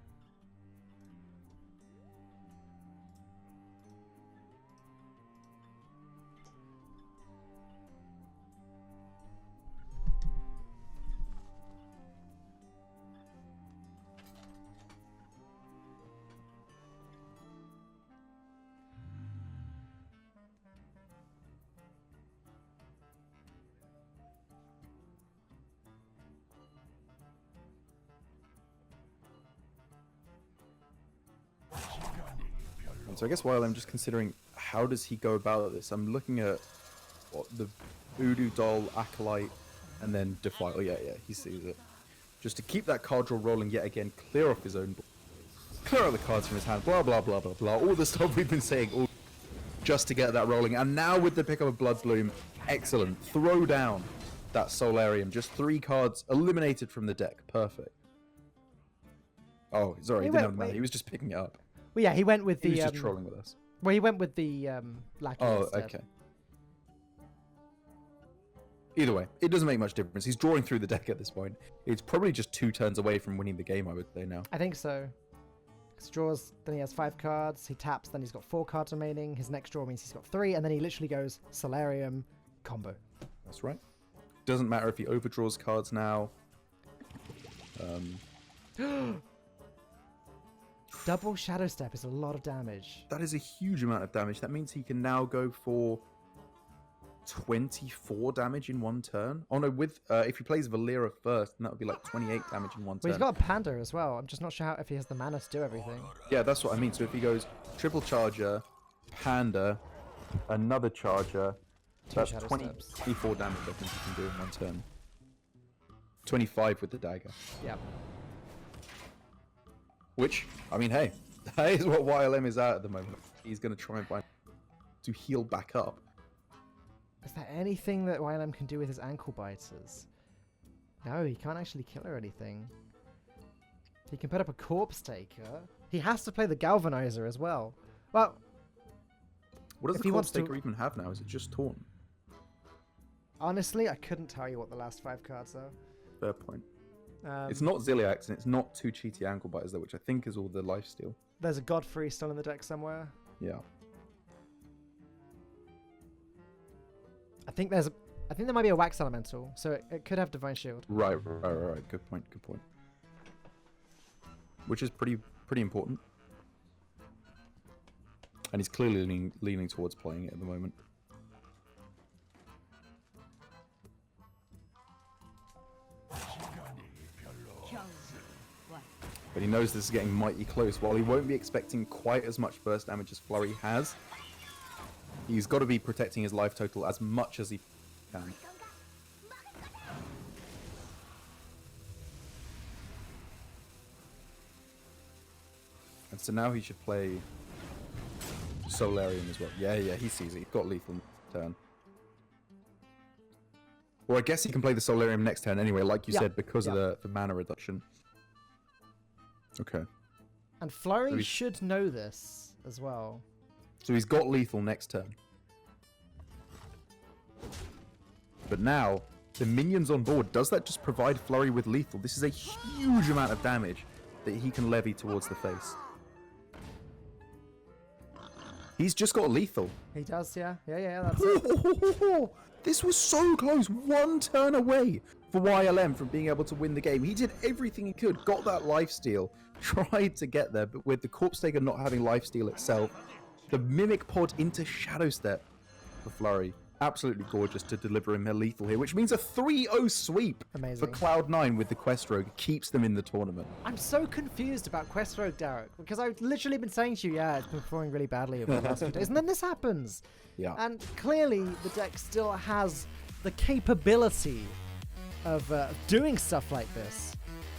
So I guess while I'm just considering how does he go about this, I'm looking at what the Voodoo Doll, Acolyte, and then Defile. Oh, yeah, he sees it. Just to keep that card draw rolling yet again, clear off his own, clear out the cards from his hand, blah blah blah blah blah. All the stuff we've been saying, all just to get that rolling. And now with the pickup of Blood Bloom, excellent. Throw down that Solarium. Just 3 cards eliminated from the deck. Perfect. Oh, sorry, he didn't have the mana. He was just picking it up. Well, yeah, he went with He the. was just trolling with us. Well, he went with the Lackey Oh, instead. okay. Either way, it doesn't make much difference. He's drawing through the deck at this point. It's probably just 2 turns away from winning the game, I would say now. I think so. He draws, then he has 5 cards. He taps, then he's got 4 cards remaining. His next draw means he's got 3, and then he literally goes Solarium combo. That's right. Doesn't matter if he overdraws cards now. Double Shadow Step is a lot of damage. That is a huge amount of damage. That means he can now go for 24 damage in 1 turn. Oh no, with if he plays Valera first, then that would be like 28 damage in 1 Well, turn. he's got a Panda as well. I'm just not sure if he has the mana to do everything. Yeah, that's what I mean. So if he goes triple charger, Panda, another charger, that's Shadow 24 damage I think he can do in 1 turn. 25 with the dagger. Yeah. Which, I mean, hey, that is what YLM is at the moment. He's going to try and find to heal back up. Is there anything that YLM can do with his ankle biters? No, he can't actually kill her or anything. He can put up a Corpse Taker. He has to play the Galvanizer as well. Well, What does if the he Corpse wants to- Taker even have now? Is it just Taunt? honestly, I couldn't tell you what the last 5 cards are. Fair point. Um, It's not Ziliax and it's not 2 cheaty ankle biters though, which I think is all the lifesteal. There's a Godfrey still in the deck somewhere. Yeah. I think there might be a Wax Elemental, so it could have Divine Shield. Right. Good point. Which is pretty important. And he's clearly leaning towards playing it at the moment. But he knows this is getting mighty close. While he won't be expecting quite as much burst damage as Flurry has, he's got to be protecting his life total as much as he can. And so now he should play Solarium as well. Yeah, he sees it. He's got lethal turn. Well, I guess he can play the Solarium next turn anyway, like you said, because of the mana reduction. Okay. And Flurry So should know this as well. So he's got lethal next turn. But now, the minions on board, does that just provide Flurry with lethal? This is a huge amount of damage that he can levy towards the face. He's just got lethal. He does, yeah. Yeah, that's it. This was so close. One turn away for YLM from being able to win the game. He did everything he could, got that lifesteal, tried to get there, but with the Corpse Taker not having lifesteal itself, the Mimic Pod into Shadow Step for Flurry. Absolutely gorgeous to deliver him a lethal here, which means a 3-0 sweep Amazing. for Cloud9 with the Quest Rogue. Keeps them in the tournament. I'm so confused about Quest Rogue, Derek, because I've literally been saying to you, yeah, it's been performing really badly over the last few days, and then this happens. Yeah. And clearly, the deck still has the capability of doing stuff like this.